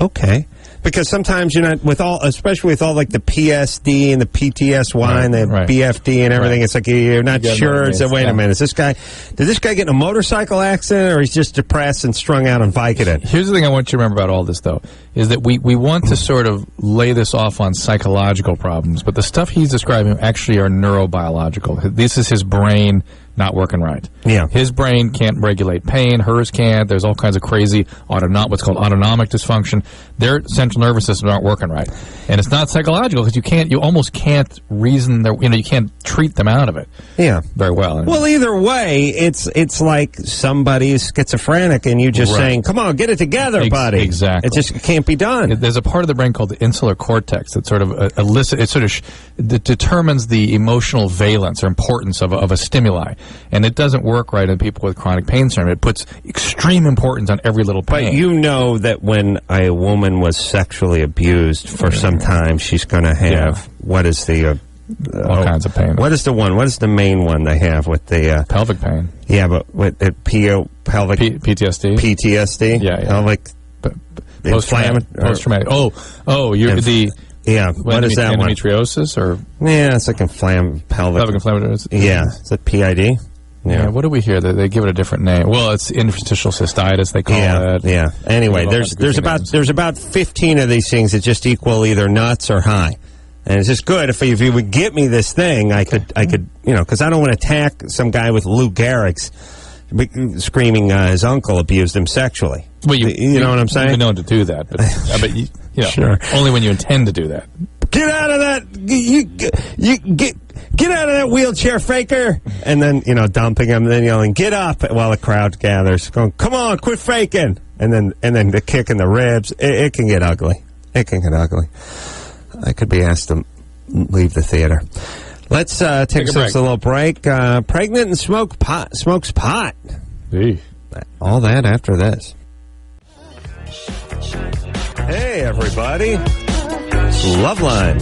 okay." Because sometimes you're not especially with all like the PSD and the PTSY and the BFD and everything. It's like you're not sure. It's wait a minute, did this guy get in a motorcycle accident or he's just depressed and strung out on Vicodin? Here's the thing I want you to remember about all this, though, is that we want to sort of lay this off on psychological problems, but the stuff he's describing actually are neurobiological. This is his brain not working right. Yeah. His brain can't regulate pain. Hers can't. There's all kinds of crazy what's called autonomic dysfunction. Their central nervous systems aren't working right. And it's not psychological because you almost can't reason you can't treat them out of it. Yeah. Very well. Well, either way, it's like somebody's schizophrenic and you just saying, "Come on, get it together, buddy." Exactly. It just can't be done. There's a part of the brain called the insular cortex that sort of that determines the emotional valence or importance of a stimuli. And it doesn't work right in people with chronic pain syndrome. It puts extreme importance on every little pain. But you know that when a woman was sexually abused for some time, she's going to have what is the all kinds of pain. What is the one? What is the main one they have with the pelvic pain? Yeah, but with pelvic PTSD. PTSD. Yeah. Pelvic post-traumatic. What is that one? Endometriosis or it's like pelvic inflammatory. Yeah, is it PID? Yeah. What do we hear? They give it a different name. Well, it's interstitial cystitis. They call it. Yeah. Anyway, there's about 15 of these things that just equal either nuts or high. And it's just good if you would get me this thing, I could because I don't want to attack some guy with Lou Gehrig's screaming his uncle abused him sexually. Well, you know what I'm saying? You're known to do that, but sure. Only when you intend to do that. Get out of that! Get out of that wheelchair, faker! And then dumping him, and then yelling, "Get up!" while the crowd gathers, going, "Come on, quit faking!" And then the kick in the ribs. It can get ugly. It can get ugly. I could be asked to leave the theater. Let's take a little break. Pregnant and smokes pot. Eey. All that after this. Hey, everybody. Loveline.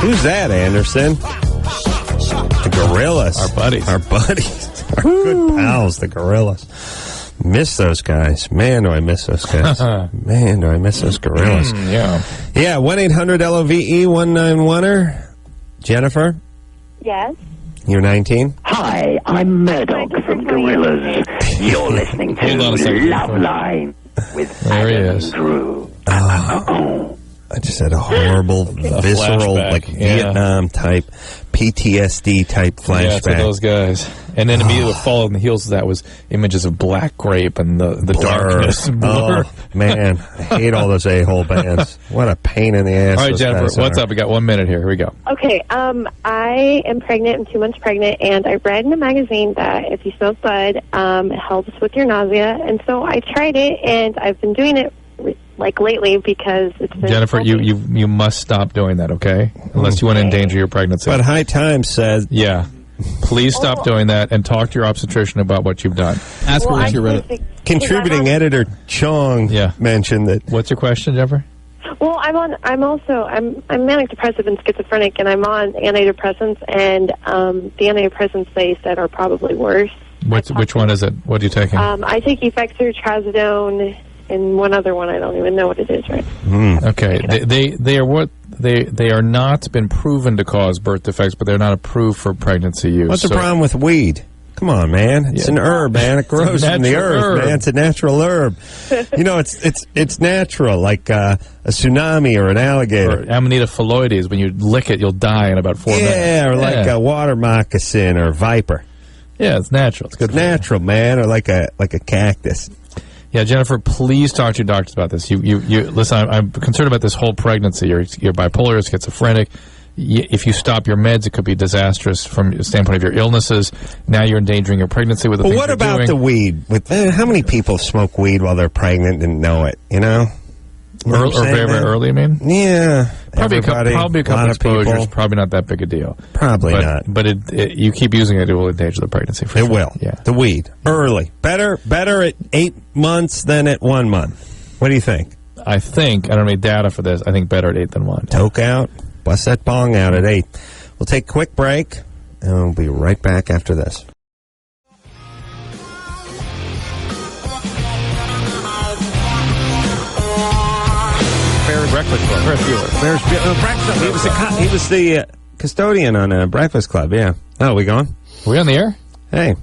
Who's that, Anderson? The Gorillas. Our buddies. Our good pals, the Gorillas. Miss those guys. Man, do I miss those guys. Man, do I miss those Gorillas. Yeah. Yeah, 1-800-LOVE-191-er. Jennifer? Yes. You're 19? Hi, I'm Murdoch from Gorillas. You're listening to Hold on a second. Loveline with There he Adam is. Drew. I just had a horrible, visceral, flashback. Vietnam-type, PTSD-type flashback. Yeah, to those guys. And then immediately following the heels of that was images of Black Grape and the darkness. Blur. Oh, man. I hate all those a-hole bands. What a pain in the ass. All right, those Jennifer, guys what's are. up? We got 1 minute here. Here we go. Okay, I am pregnant. I'm 2 months pregnant, and I read in a magazine that if you smoke bud, it helps with your nausea. And so I tried it, and I've been doing it lately because it's been Jennifer, healthy. you must stop doing that, okay? Unless you want to endanger your pregnancy. But High Times says... Yeah. Please stop doing that and talk to your obstetrician about what you've done. Ask her what you read it. Contributing editor Chong mentioned that... What's your question, Jennifer? Well, I'm manic depressive and schizophrenic, and I'm on antidepressants, and the antidepressants they said are probably worse. Which one is it? What are you taking? I take Effexor, Trazodone, and one other one I don't even know what it is right. Okay, they are what they are not been proven to cause birth defects, but they're not approved for pregnancy use. What's the problem with weed? Come on, man. It's an herb, man. It grows from the earth, man. It's a natural herb. You know, it's natural, like a tsunami or an alligator. Or Amanita phalloides. When you lick it, you'll die in about 4 minutes. Yeah, or like a water moccasin or viper. Yeah, it's natural. It's good. It's natural, man, or like a cactus. Yeah, Jennifer, please talk to your doctors about this. You listen. I'm concerned about this whole pregnancy. You're bipolar, you're schizophrenic. If you stop your meds, it could be disastrous from the standpoint of your illnesses. Now you're endangering your pregnancy with the things what you're about doing. the weed? How many people smoke weed while they're pregnant and didn't know it? You know, or very, very early. I mean, yeah, probably a couple exposures. Probably not that big a deal. Probably not. But you keep using it, it will endanger the pregnancy. For it sure. will. Yeah, the weed early. Better at 8 months than at 1 month. What do you think? I don't have any data for this. I think better at 8 than 1. Toke out. Bust that bong out at 8. We'll take a quick break, and we'll be right back after this. Breakfast Club. He was the custodian on Breakfast Club, yeah. Oh, we going? Are we on the air? Hey.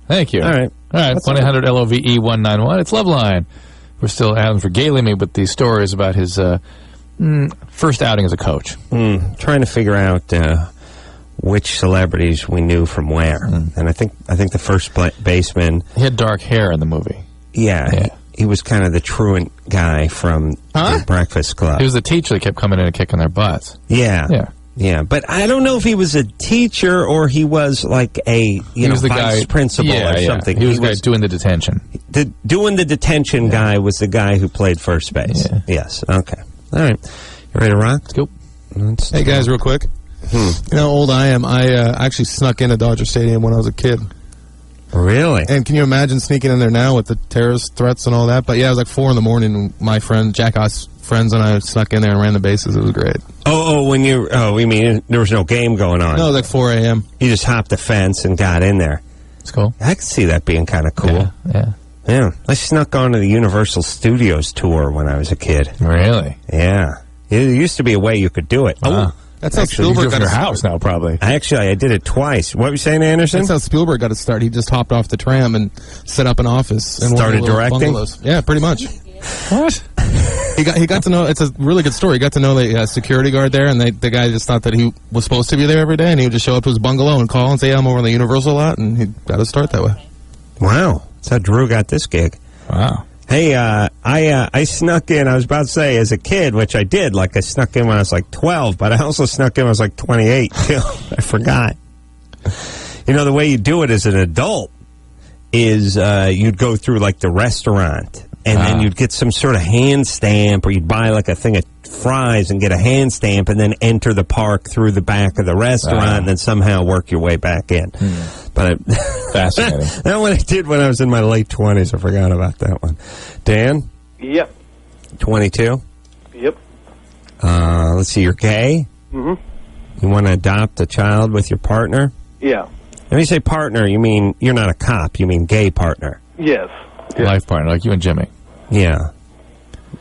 Thank you. All right. 1-800-LOVE-191. It's Loveline. We're still Adam's regaling me with these stories about his first outing as a coach. Trying to figure out which celebrities we knew from where. And I think the first baseman... He had dark hair in the movie. Yeah. He was kind of the truant guy from the Breakfast Club. He was the teacher that kept coming in and kicking their butts. Yeah, but I don't know if he was a teacher or he was like a vice principal or something. He was the guy doing the detention. Doing the detention guy was the guy who played first base. Yeah. Yes. Okay. All right. You ready to rock? Let's go. Hey guys, real quick. You know how old I am? I actually snuck into Dodger Stadium when I was a kid. Really? And can you imagine sneaking in there now with the terrorist threats and all that? But yeah, it was like 4 in the morning. My friend, Jackass friends, and I snuck in there and ran the bases. It was great. You mean there was no game going on? No, it was like 4 a.m. You just hopped the fence and got in there. It's cool. I could see that being kind of cool. Yeah. I snuck onto the Universal Studios tour when I was a kid. Really? Yeah. It used to be a way you could do it. Wow. That's how Spielberg got your house now, probably. I did it twice. What were you saying, Anderson? That's how Spielberg got his start. He just hopped off the tram and set up an office and started directing. Bungalows. Yeah, pretty much. What? He got to know. It's a really good story. He got to know the security guard there, and the guy just thought that he was supposed to be there every day, and he would just show up to his bungalow and call and say, "I'm over in the Universal lot," and he got his start that way. Wow, that's how Drew got this gig. Wow. Hey, I snuck in, I was about to say, as a kid, which I did. Like, I snuck in when I was like 12, but I also snuck in when I was like 28, too. I forgot. You know, the way you do it as an adult is you'd go through, like, the restaurant, and then you'd get some sort of hand stamp, or you'd buy, like, a thing of fries and get a hand stamp, and then enter the park through the back of the restaurant, and then somehow work your way back in. But fascinating. That one I did when I was in my late 20s. I forgot about that one. Dan? Yep. 22? Yep. Let's see, you're gay? Mm-hmm. You want to adopt a child with your partner? Yeah. When you say partner, you mean you're not a cop. You mean gay partner. Yes. Life partner, like you and Jimmy. Yeah.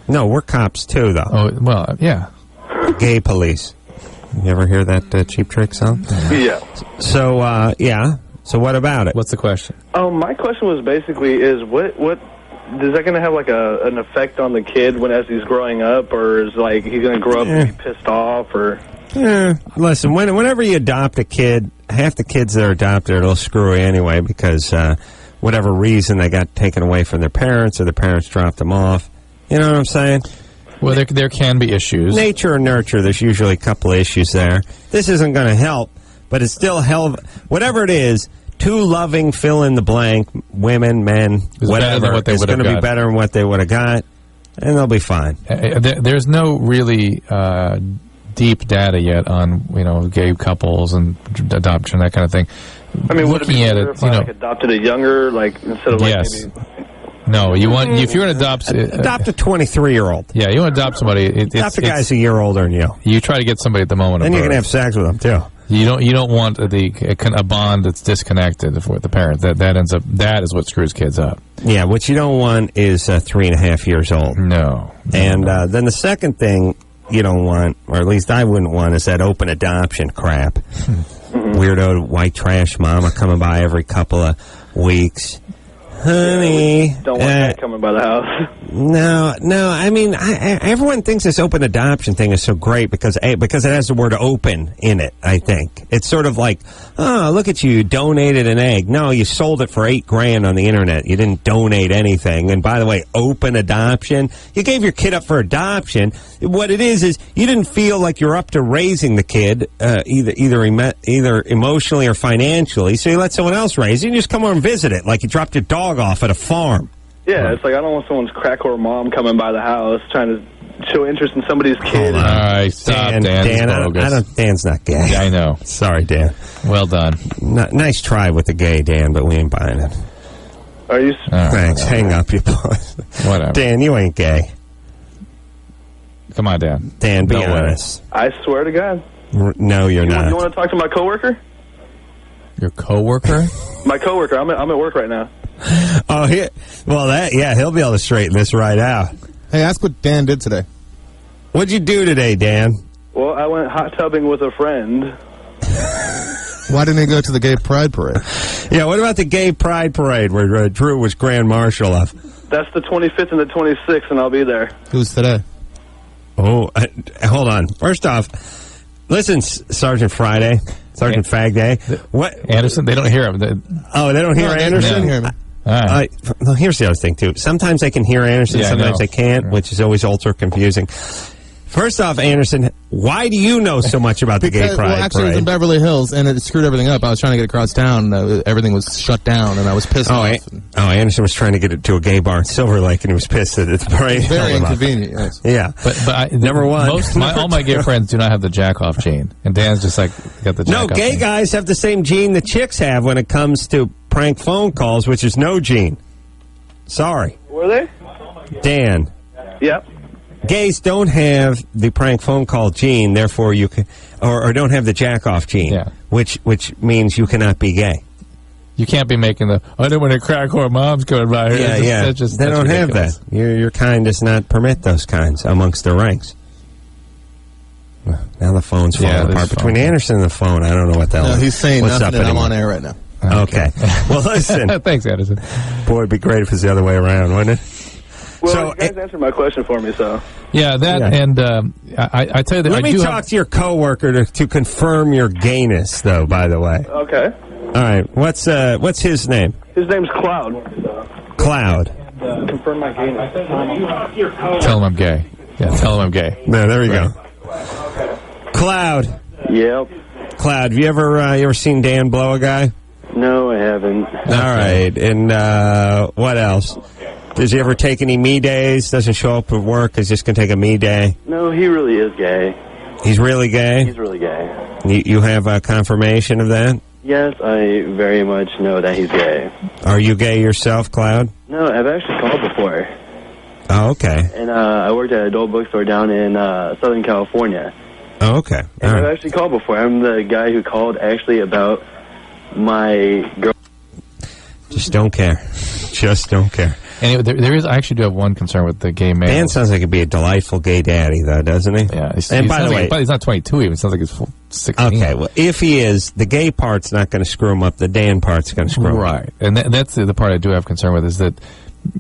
No, we're cops too, though. Oh, well, yeah. Gay police. You ever hear that Cheap Trick song? Yeah. So, yeah. So what about it? What's the question? My question was basically is what is that going to have like an effect on the kid as he's growing up, or is like he's going to grow up and be pissed off, or? Listen, whenever you adopt a kid, half the kids that are adopted are a little screwy anyway because whatever reason they got taken away from their parents or their parents dropped them off. You know what I'm saying? Well, there can be issues. Nature or nurture, there's usually a couple of issues there. This isn't going to help, but it's still whatever it is, two loving, fill in the blank, women, men, whatever, it's going to be better than what they would have got, and they'll be fine. There's no really deep data yet on gay couples and adoption, that kind of thing. I mean, looking at it, if I adopted a younger, like instead of maybe. No, if you're going to adopt a 23-year-old. Yeah, you want to adopt somebody. Adopt a guy's a year older than you. You try to get somebody at the moment. Then you can have sex with them too. You don't want a bond that's disconnected with the parent. That is what screws kids up. Yeah, what you don't want is 3.5 years old. No. And then the second thing you don't want, or at least I wouldn't want, is that open adoption crap. Weirdo white trash mama coming by every couple of weeks. Honey. Don't want that coming by the house. No. I mean, everyone thinks this open adoption thing is so great because it has the word open in it, I think. It's sort of like, oh, look at you donated an egg. No, you sold it for $8,000 on the internet. You didn't donate anything. And by the way, open adoption, you gave your kid up for adoption. What it is you didn't feel like you're up to raising the kid, either emotionally or financially, so you let someone else raise it. You just come over and visit it, like you dropped your dog off at a farm. Yeah, it's like I don't want someone's crack whore mom coming by the house trying to show interest in somebody's kid. All right, stop, Dan. Dan's not gay. Yeah, I know. Sorry, Dan. Well done. Nice try with the gay, Dan, but we ain't buying it. Are you? Thanks. Hang up, you boys. Whatever. Dan, you ain't gay. Come on, Dan. Dan, be honest. I swear to God. No, you're not. You want to talk to my coworker? Your coworker? My coworker. I'm at work right now. Oh, he'll be able to straighten this right out. Hey, ask what Dan did today. What'd you do today, Dan? Well, I went hot tubbing with a friend. Why didn't he go to the gay pride parade? Yeah, what about the gay pride parade where Drew was grand marshal of? That's the 25th and the 26th, and I'll be there. Who's today? Oh, hold on. First off, listen, Sergeant Friday, Sergeant Fag Day. What? Anderson, they don't hear him. They don't hear Anderson? Hear me. All right. Well, here's the other thing, too. Sometimes they can hear Anderson, sometimes they can't, which is always ultra confusing. First off, Anderson, why do you know so much about the gay pride Well, actually, parade? it was in Beverly Hills, and it screwed everything up. I was trying to get across town, and everything was shut down, and I was pissed off. Anderson was trying to get it to a gay bar in Silver Lake, and he was pissed that the parade. Very inconvenient, yes. Yeah. But number one. All my gay friends do not have the jack-off gene, and Dan's just like, got the jack-off No, gay gene. guys have the same gene the chicks have when it comes to prank phone calls, which is no gene. Sorry. Were they? Dan. Yep. Gays don't have the prank phone call gene, therefore you can, or don't have the jack-off gene, which means you cannot be gay. You can't be making the, I don't want to crack whore moms going by here. Yeah. They don't have that. Your kind does not permit those kinds amongst the ranks. Well, now the phone's falling apart. Between Anderson and the phone, I don't know what the hell. No, he's saying what's nothing, up and I'm anymore. on air right now. Okay. Well, listen. Thanks, Anderson. Boy, it'd be great if it was the other way around, wouldn't it? Well, you guys answered my question for me, so. Yeah, and I tell you that Let me talk to your coworker to confirm your gayness, though, by the way. Okay. All right. What's his name? His name's Cloud. Cloud. Confirm my gayness. Tell him I'm gay. Yeah, tell him I'm gay. No, there we go. Cloud. Yep. Cloud, have you ever seen Dan blow a guy? No, I haven't. All right. And what else? Does he ever take any me days? Doesn't show up at work? Is just going to take a me day? No, he really is gay. He's really gay? He's really gay. You have a confirmation of that? Yes, I very much know that he's gay. Are you gay yourself, Cloud? No, I've actually called before. Oh, okay. And I worked at an adult bookstore down in Southern California. Oh, okay. And I've actually called before. I'm the guy who called actually about my girl. Just don't care. Just don't care. Anyway, there is. I actually do have one concern with the gay man. Dan sounds like he'd be a delightful gay daddy, though, doesn't he? Yeah. And by the way, but he's not 22 even. It sounds like he's 16. Okay. Well, if he is, the gay part's not going to screw him up. The Dan part's going to screw him up. Right. And that's the part I do have concern with is that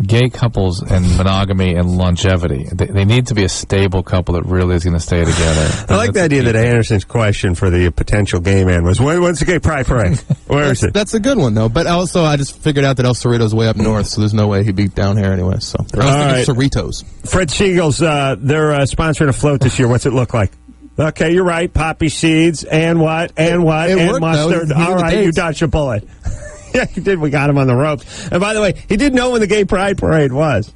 gay couples and monogamy and longevity, they need to be a stable couple that really is going to stay together. I like the idea that Anderson's question for the potential gay man was, when's the gay pride parade? Where is it? That's a good one, though. But also, I just figured out that El Cerrito's way up north, so there's no way he'd be down here anyway. So I was thinking Cerritos. Fred Siegel's, they're sponsoring a float this year. What's it look like? Okay, you're right. Poppy seeds and what? And what? It and worked, mustard. though. All right, you dodged a bullet. Yeah, he did. We got him on the ropes. And by the way, he didn't know when the gay pride parade was.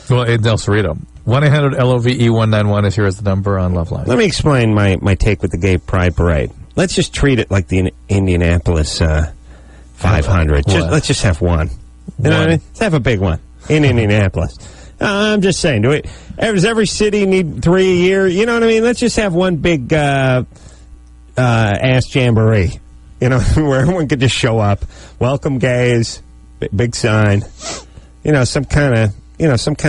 Well, in El Cerrito. 1-800-LOVE-191 is here as the number on Loveline. Let me explain my take with the gay pride parade. Let's just treat it like the Indianapolis 500. Let's just have one. You know what I mean? Let's have a big one in Indianapolis. I'm just saying. Does every city need 3 a year? You know what I mean? Let's just have one big ass jamboree, where everyone could just show up. Welcome, gays. Big sign. Some kind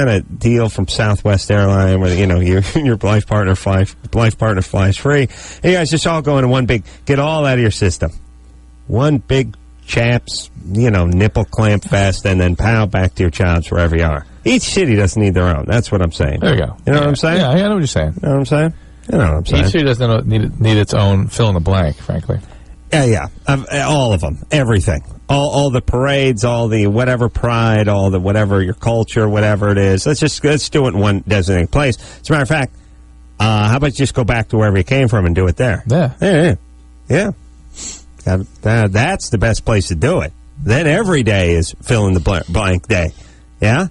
of deal from Southwest Airline where your life partner flies free. And you guys just all go into one big, get all out of your system. One big chaps, nipple clamp fest, and then pow, back to your jobs wherever you are. Each city doesn't need their own. That's what I'm saying. There you go. You know what I'm saying? Yeah, I know what you're saying. You know what I'm saying? You know what I'm saying? Each city doesn't need its own fill in the blank, frankly. Yeah. All of them. Everything. All the parades, all the whatever pride, all the whatever your culture, whatever it is. Let's do it in one designated place. As a matter of fact, how about you just go back to wherever you came from and do it there? Yeah. That's the best place to do it. Then every day is fill in the blank day. Yeah?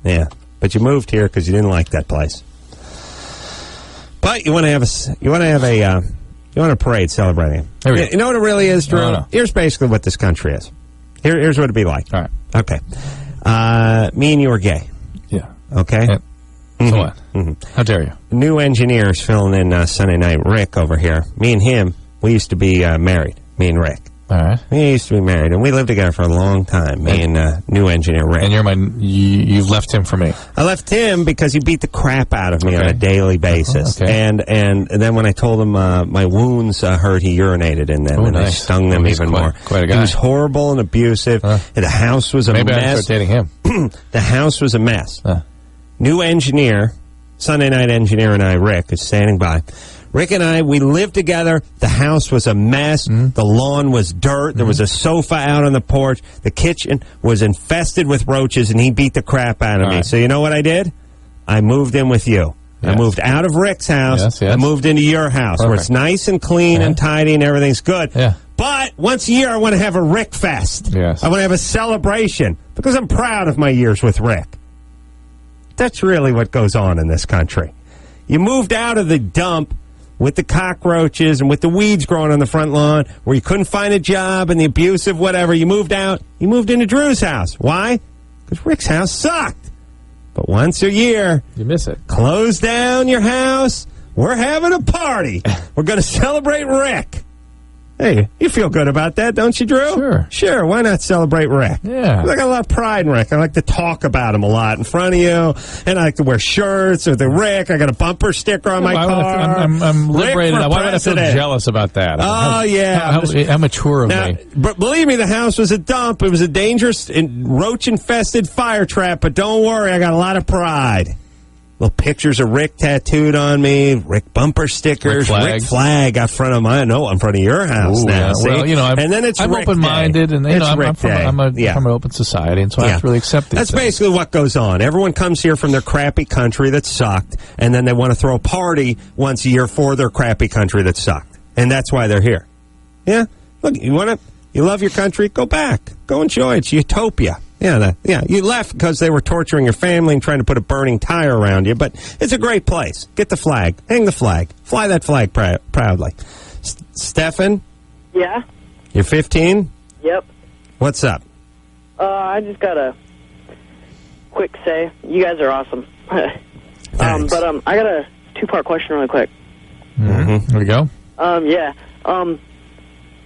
Yeah. But you moved here because you didn't like that place. But you want to have a parade celebrating. You know what it really is, Drew? No. Here's basically what this country is. Here's what it'd be like. All right. Okay. Me and you are gay. Yeah. Okay? So what? How dare you? New engineers filling in Sunday night. Rick over here. Me and him, we used to be married. Me and Rick. All right. We used to be married, and we lived together for a long time, me and new engineer Rick. And you've left him for me. I left him because he beat the crap out of me on a daily basis. Okay. And then when I told him my wounds hurt, he urinated in them, and I stung them even more. Quite a guy. He was horrible and abusive. And the house was a mess. Maybe I start dating him. The house was a mess. New engineer, Sunday night engineer, and I, Rick, is standing by. Rick and I, we lived together. The house was a mess. The lawn was dirt. There was a sofa out on the porch. The kitchen was infested with roaches, and he beat the crap out of me. Right. So you know what I did? I moved in with you. Yes. I moved out of Rick's house. Yes. I moved into your house where it's nice and clean and tidy and everything's good. Yeah. But once a year, I want to have a Rick Fest. Yes. I want to have a celebration because I'm proud of my years with Rick. That's really what goes on in this country. You moved out of the dump with the cockroaches and with the weeds growing on the front lawn, where you couldn't find a job and the abusive whatever. You moved out. You moved into Drew's house. Why? Because Rick's house sucked. But once a year, you miss it. Close down your house. We're having a party. We're going to celebrate Rick. Hey, you feel good about that, don't you, Drew? Sure. Why not celebrate Rick? Yeah. I got a lot of pride in Rick. I like to talk about him a lot in front of you, and I like to wear shirts with the Rick. I got a bumper sticker on my car. I'm liberated. Rick for Why would I feel president. jealous about that? Yeah. How mature of Now, me. but believe me, the house was a dump. It was a dangerous, roach-infested fire trap, but don't worry, I got a lot of pride. Little pictures of Rick tattooed on me, Rick bumper stickers, Rick flag out front of mine. No, in front of your house now. Yeah. See? Well, and then it's I'm Rick open-minded, Day. and It's I'm Rick Day. from an open society, and so I have to really accept these That's things. basically what goes on. Everyone comes here from their crappy country that sucked, and then they want to throw a party once a year for their crappy country that sucked, and that's why they're here. Yeah, look, you love your country, go back, go enjoy it. It's utopia. Yeah, you left because they were torturing your family and trying to put a burning tire around you, but it's a great place. Get the flag. Hang the flag. Fly that flag proudly. Stefan? Yeah? You're 15? Yep. What's up? I just got a quick say. You guys are awesome. I got a two-part question really quick. There we go. Yeah.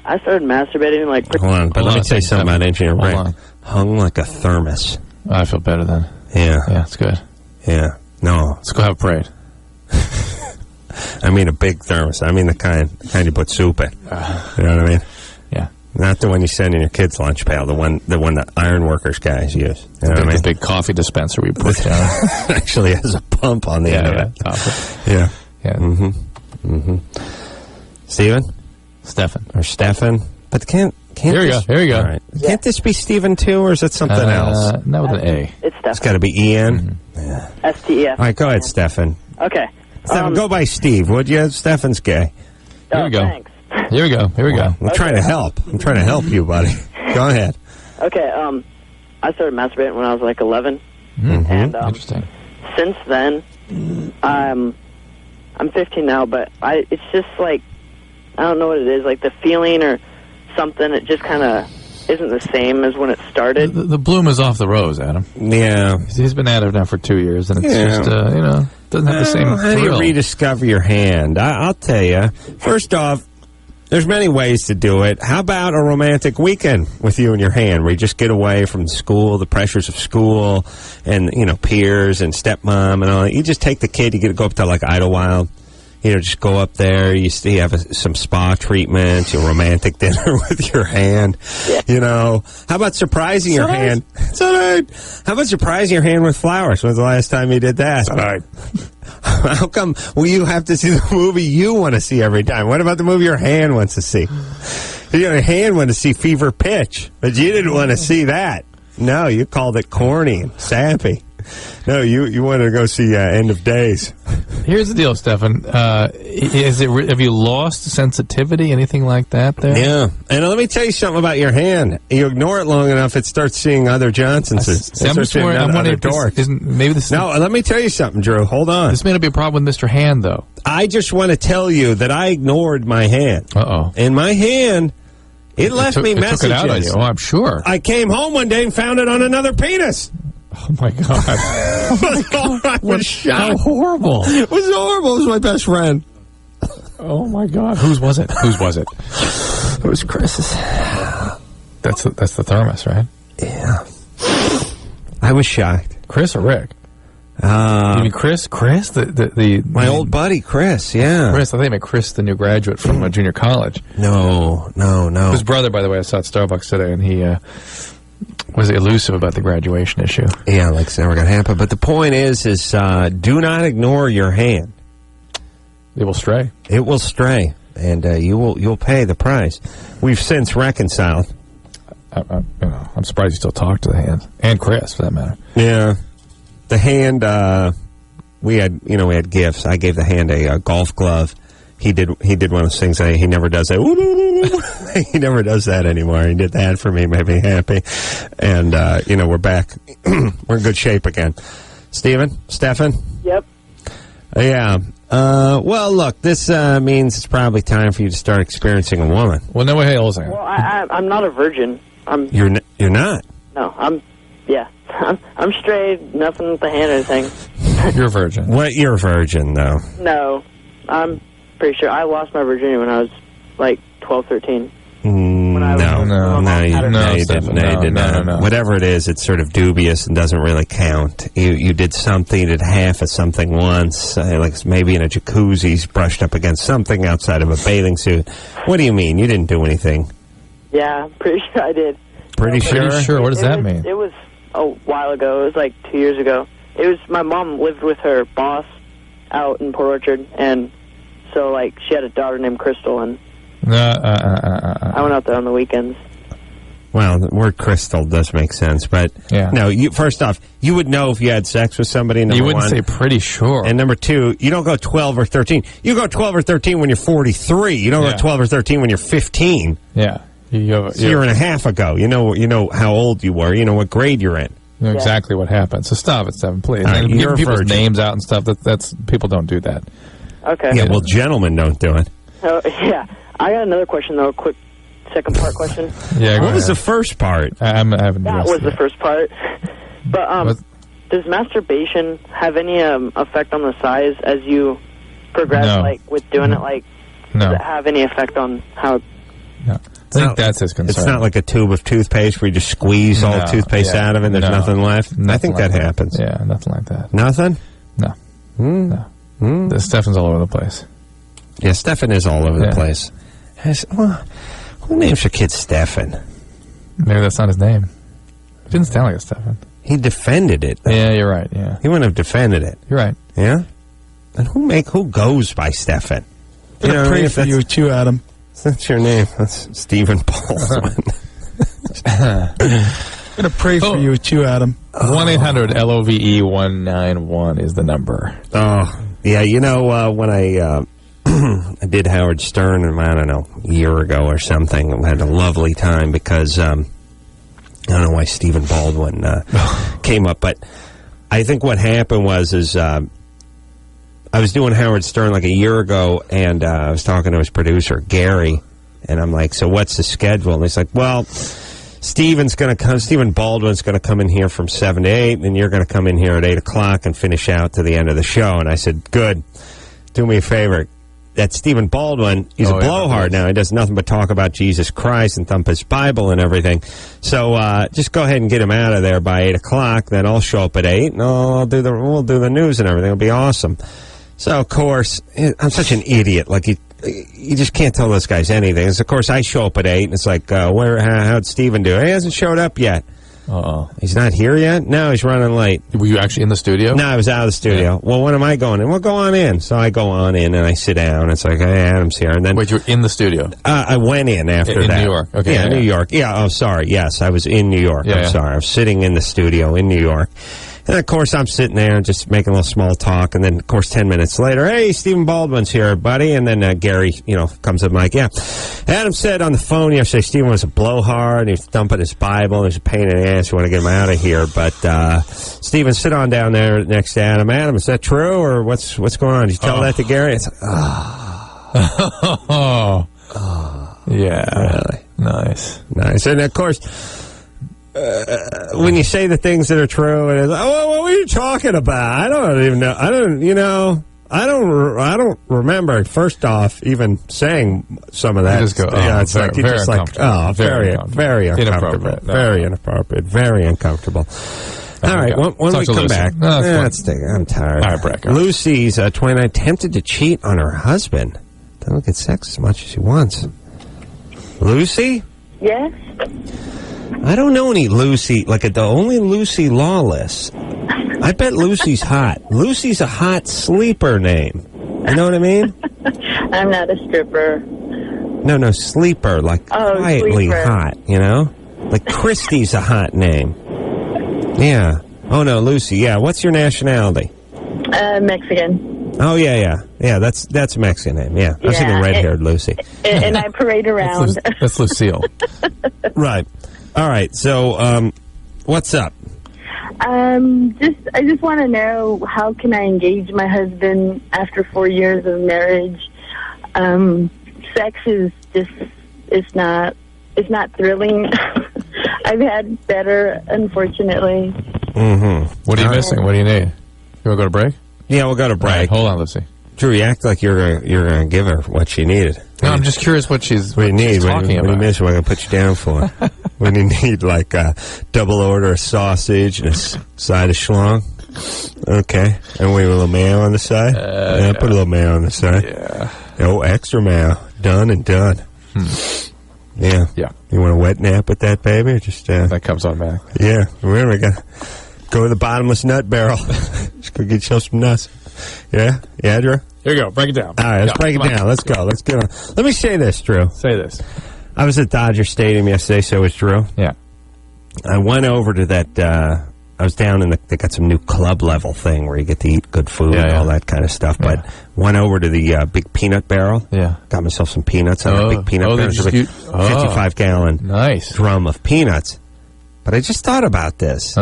I started masturbating like... Hold on, but let me tell you something about Engineer Rick. Hung like a thermos. I feel better then. Yeah. Yeah, it's good. Yeah. No. Let's go have a parade. I mean a big thermos. I mean the kind you put soup in. You know what I mean? Yeah. Not the one you send in your kid's lunch pail. The one that iron workers guys use. You know what I mean? The big coffee dispenser we put down. Actually has a pump on the end of it. Coffee. Yeah. Yeah. Steven? Stefan. Or Stefan. But can't Here we go. All right. Can't this be Stephen too, or is it something else? Not with an A. It's Stefan. It's got to be Ian. S-T-E-F. All right, go ahead, Stefan. Okay. Stefan, go by Steve, would you? Stefan's gay. Here we go. Thanks. Here we go. I'm trying to help. I'm trying to help you, buddy. Go ahead. Okay, I started masturbating when I was like 11. Mm-hmm. And Interesting. since then, I'm 15 now, but it's just like, I don't know what it is, like the feeling or something, it just kind of isn't the same as when it started. The bloom is off the rose, Adam. Yeah. He's been at it now for 2 years, and it's just, doesn't have the same How do you thrill. rediscover your hand? I'll tell you. First off, There's many ways to do it. How about a romantic weekend with you and your hand, where you just get away from school, the pressures of school, and peers and stepmom and all that. You just take the kid. You get to go up to like Idlewild. Just go up there. You have some spa treatment, a romantic dinner with your hand. How about surprising your hand? How about surprising your hand with flowers? When's the last time you did that? How come you have to see the movie you want to see every time? What about the movie your hand wants to see? Your hand wanted to see Fever Pitch, but you didn't want to see that. No, you called it corny and sappy. No, you wanted to go see End of Days. Here's the deal, Stefan. Have you lost sensitivity, anything like that there? Yeah. And let me tell you something about your hand. You ignore it long enough, it starts seeing other Johnsonses. I'm wondering No, let me tell you something, Drew. Hold on. This may not be a problem with Mr. Hand, though. I just want to tell you that I ignored my hand. Uh-oh. And my hand, it left me messages. It took it out on you. Oh, I'm sure. I came home one day and found it on another penis. Oh, my God. Oh, my God. I was shocked. How horrible. It was horrible. It was my best friend. Oh, my God. Whose was it? It was Chris's. That's the thermos, right? Yeah. I was shocked. Chris or Rick? You mean Chris? Chris? My old buddy, Chris, yeah. Chris, I think I meant Chris, the new graduate from junior college. No. His brother, by the way, I saw at Starbucks today, and he was elusive about the graduation issue. Yeah, like it's never going to happen. But the point is do not ignore your hand. It will stray. It will stray, and you'll pay the price. We've since reconciled. I'm surprised you still talk to the hand, and Chris, for that matter. Yeah. The hand, we had gifts. I gave the hand a golf glove. He did one of those things. He never does that. He never does that anymore. He did that for me, made me happy. And we're back. We're in good shape again. Stefan? Yep. Yeah. Well, look, this means it's probably time for you to start experiencing a woman. Well, no, hey, hold on a second. Well, I'm not a virgin. You're not? No, I'm straight, nothing with the hand or anything. You're a virgin. What? You're a virgin, though? No, I'm pretty sure I lost my virginity when I was like 12, 13. No, you didn't. No. Whatever it is, it's sort of dubious and doesn't really count. You did something, you did half of something once, like maybe in a jacuzzi, brushed up against something outside of a bathing suit. What do you mean? You didn't do anything? Yeah, pretty sure I did. Pretty sure? What does that mean? It was a while ago. It was like 2 years ago. It was my mom lived with her boss out in Port Orchard, and so like she had a daughter named Crystal, and I went out there on the weekends. Well, the word crystal does make sense, but no. First off, you would know if you had sex with somebody. You wouldn't say pretty sure. And number two, you don't go 12 or 13. You go 12 or 13 when you're 43. You don't go 12 or 13 when you're 15. Yeah, a year and a half ago. You know how old you were. You know what grade you're in. You know exactly what happened. So stop it, Stephen, please. Right, giving people's names out and stuff. That's people don't do that. Okay. Yeah, well, gentlemen don't do it. Yeah, I got another question though. A quick second part question. Yeah. What was the first part? I haven't. That was the first part. But does masturbation have any effect on the size as you progress? No. Like with doing it, like does it have any effect on how? No. I think that's his concern. It's not like a tube of toothpaste where you just squeeze all the toothpaste out of it and there's nothing left. I think that happens. Yeah, nothing like that. Nothing? No. No. Stefan's all over the place. Yeah, Stefan is all over the place. Who names your kid Stefan? Maybe that's not his name. It didn't sound like a Stefan. He defended it. Yeah, you're right. Yeah, he wouldn't have defended it. You're right. Yeah, and who goes by Stefan? I'm gonna pray for you too, Adam. That's your name. That's Stephen Baldwin. I'm gonna pray for you too, Adam. 1-800-LOVE-191 is the number. Oh, yeah. When I I did Howard Stern, I don't know, a year ago or something. I had a lovely time because I don't know why Stephen Baldwin came up, but I think what happened was I was doing Howard Stern like a year ago, and I was talking to his producer, Gary, and I'm like, so what's the schedule? And he's like, well, Stephen Baldwin's going to come in here from 7 to 8, and you're going to come in here at 8 o'clock and finish out to the end of the show. And I said, good. Do me a favor. that Stephen Baldwin, he's a blowhard now. He does nothing but talk about Jesus Christ and thump his Bible and everything. So just go ahead and get him out of there by 8 o'clock. Then I'll show up at 8, and we'll do the news and everything. It'll be awesome. So, of course, I'm such an idiot. Like, you just can't tell those guys anything. So, of course, I show up at 8, and it's like, how'd Stephen do? He hasn't showed up yet. Uh-oh. He's not here yet? No, he's running late. Were you actually in the studio? No, I was out of the studio. Yeah. Well, when am I going in? Well, go on in. So I go on in, and I sit down. It's like, hey, Adam's here. And then, wait, you were in the studio? I went in after that. In New York. Okay. Yeah, New York. Yeah, oh, sorry. Yes, I was in New York. I'm sorry. I was sitting in the studio in New York. And, of course, I'm sitting there and just making a little small talk. And then, of course, 10 minutes later, hey, Stephen Baldwin's here, buddy. And then Gary, comes up and like, yeah. Adam said on the phone yesterday Stephen was a blowhard. And he was thumping his Bible. He's a pain in the ass. You want to get him out of here. But, Stephen, sit on down there next to Adam. Adam, is that true? Or what's going on? Did you tell that to Gary? It's like, yeah. Really? Nice. And, of course... when you say the things that are true, and it's like, what were you talking about? I don't even know. I don't remember. First off, even saying some of that. You just go, it's very, like you're just like, very uncomfortable, very inappropriate, very uncomfortable. All right, when we come back, I'm tired. All right, break. Lucy's 29, tempted to cheat on her husband. Doesn't get sex as much as he wants. Lucy? Yes. I don't know any Lucy, the only Lucy Lawless. I bet Lucy's hot. Lucy's a hot sleeper name. You know what I mean? I'm not a stripper. No, sleeper, quietly sleeper. Hot, Like Christy's a hot name. Yeah. Oh, no, Lucy, yeah. What's your nationality? Mexican. Oh, yeah. Yeah, that's a Mexican name, yeah. I was thinking red-haired Lucy. And I parade around. That's Lucille. Right. All right, so what's up? I just want to know, how can I engage my husband after 4 years of marriage? Sex is just it's not thrilling. I've had better, unfortunately. Mm-hmm. What are you missing? What do you need? You want to go to break? Yeah, we'll go to break. Right, hold on, Lucy. Drew, you act like you're gonna give her what she needed. No, I'm just curious what she's talking about. What do you miss? What I'm gonna put you down for? When you need a double order of sausage and a side of schlong. Okay, and we have a little mayo on the side. Put a little mayo on the side. Yeah. Oh, extra mayo. Done and done. Yeah. You want a wet nap with that, baby, or just that comes on back? Yeah. We gotta go to the bottomless nut barrel. Just go get yourself some nuts. Yeah, Drew? Here you go. Break it down. All right, let's break it down. Let's go. Let's get on. Let me say this, Drew. Say this. I was at Dodger Stadium yesterday, so was Drew. Yeah. I went over to that, I was down in they got some new club level thing where you get to eat good food and all that kind of stuff, but went over to the big peanut barrel. Yeah. Got myself some peanuts on a big peanut barrel. Just 55-gallon drum of peanuts. But I just thought about this.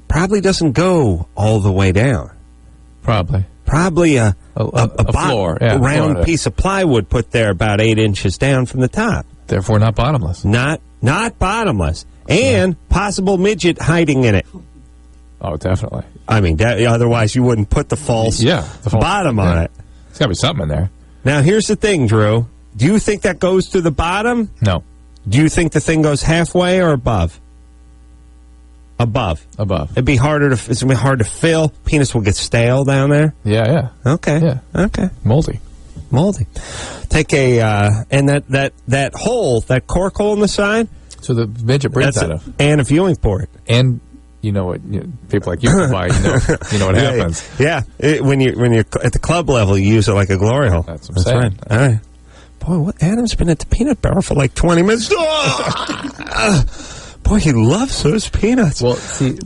Probably doesn't go all the way down. Probably a floor, round piece of plywood put there about 8 inches down from the top. Therefore, not bottomless. Not bottomless, and possible midget hiding in it. Oh, definitely. I mean, otherwise you wouldn't put the false bottom on it. There's got to be something in there. Now, here's the thing, Drew. Do you think that goes to the bottom? No. Do you think the thing goes halfway or above? Above. Above. It's gonna be hard to fill. Penis will get stale down there. Yeah. Okay. Yeah. Okay. Moldy. Take and that hole, that cork hole in the side. So the midget breathes out of. And a viewing port. And you know what? People like you can buy. You know what happens. Yeah. When you're at the club level, you use it like a glory hole. That's what I'm saying. Right. All right. Boy, Adam's been at the peanut barrel for like 20 minutes. Boy, he loves those peanuts. Well, see,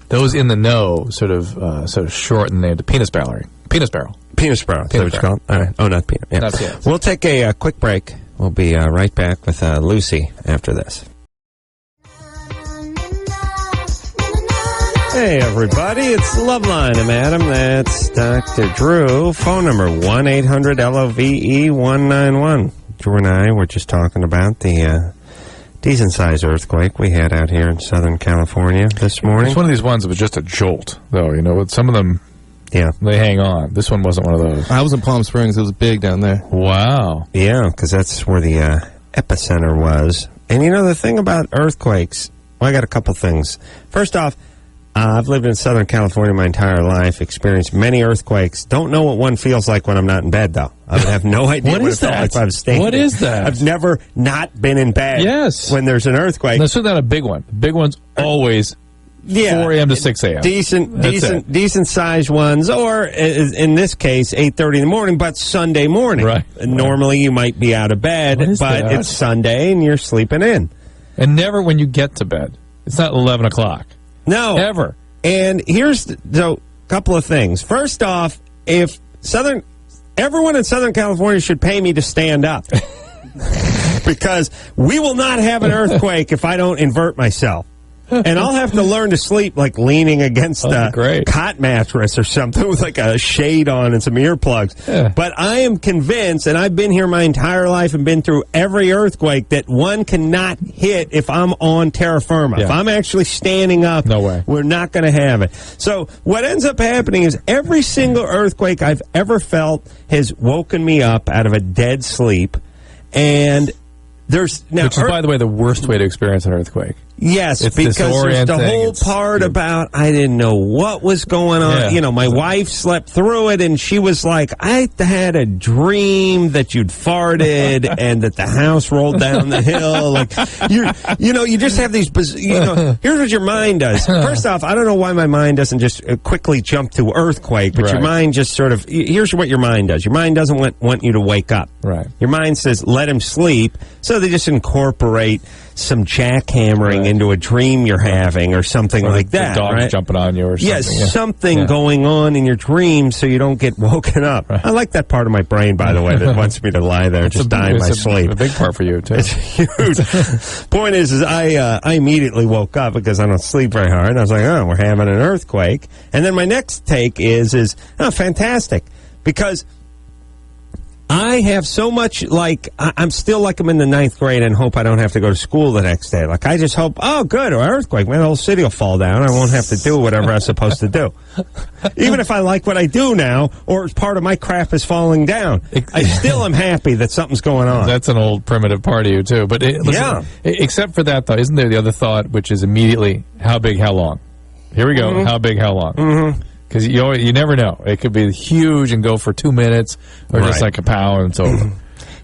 those in the know sort of shorten the penis barrel. Penis barrel. Penis barrel. Is that what you call it? All right. Oh, not peanut. Yeah. Not peanuts. We'll take a quick break. We'll be right back with Lucy after this. Hey, everybody. It's Loveline. I'm Adam. That's Dr. Drew. Phone number 1-800-LOVE-191. Drew and I were just talking about the decent-sized earthquake we had out here in Southern California this morning. It's one of these ones that was just a jolt, though. With some of them, Yeah. They hang on. This one wasn't one of those. I was in Palm Springs. It was big down there. Wow. Yeah, because that's where the epicenter was. And, you know, the thing about earthquakes, well, I got a couple things. First off, I've lived in Southern California my entire life, experienced many earthquakes. Don't know what one feels like when I'm not in bed, though. I would have no idea What what is it felt that? like if I was staying. What is that? I've never not been in bed when there's an earthquake. Let's put that a big one. The big one's always 4 a.m. to 6 a.m. Decent sized ones, or in this case, 8:30 in the morning, but Sunday morning. Right. Normally you might be out of bed, but that? it's Sunday and you're sleeping in. And never when you get to bed. It's not 11 o'clock. No. Ever. And here's a couple of things. First off, if everyone in Southern California should pay me to stand up. Because we will not have an earthquake if I don't invert myself. And I'll have to learn to sleep like leaning against a cot mattress or something with like a shade on and some earplugs. Yeah. But I am convinced, and I've been here my entire life and been through every earthquake, that one cannot hit if I'm on terra firma. Yeah. If I'm actually standing up, no way. We're not going to have it. So what ends up happening is every single earthquake I've ever felt has woken me up out of a dead sleep. And there's now, which is, by the way, the worst way to experience an earthquake. Yes, it's because there's the whole part about I didn't know what was going on. Yeah. You know, my wife slept through it, and she was like, I had a dream that you'd farted and that the house rolled down the hill. Like, you just have these, here's what your mind does. First off, I don't know why my mind doesn't just quickly jump to earthquake, but your mind just sort of, here's what your mind does. Your mind doesn't want you to wake up. Right. Your mind says, let him sleep, so they just incorporate some jackhammering into a dream you're having or something like that. The dog's jumping on you or something. Yes, something going on in your dream so you don't get woken up. Right. I like that part of my brain, by the way, that wants me to lie there and just die in my sleep. It's a big part for you, too. It's huge. Point is I immediately woke up because I don't sleep very hard. I was like, oh, we're having an earthquake. And then my next take is oh, fantastic. Because I have so much, I'm still like I'm in the 9th grade and hope I don't have to go to school the next day. Like, I just hope, oh, good, an earthquake. Man, the whole city will fall down. I won't have to do whatever I'm supposed to do. Even if I like what I do now, or part of my crap is falling down, I still am happy that something's going on. That's an old primitive part of you, too. But listen, except for that, though, isn't there the other thought, which is immediately, how big, how long? Here we go. Mm-hmm. How big, how long? Mm-hmm. Because you never know. It could be huge and go for 2 minutes, or just like a pow and it's over.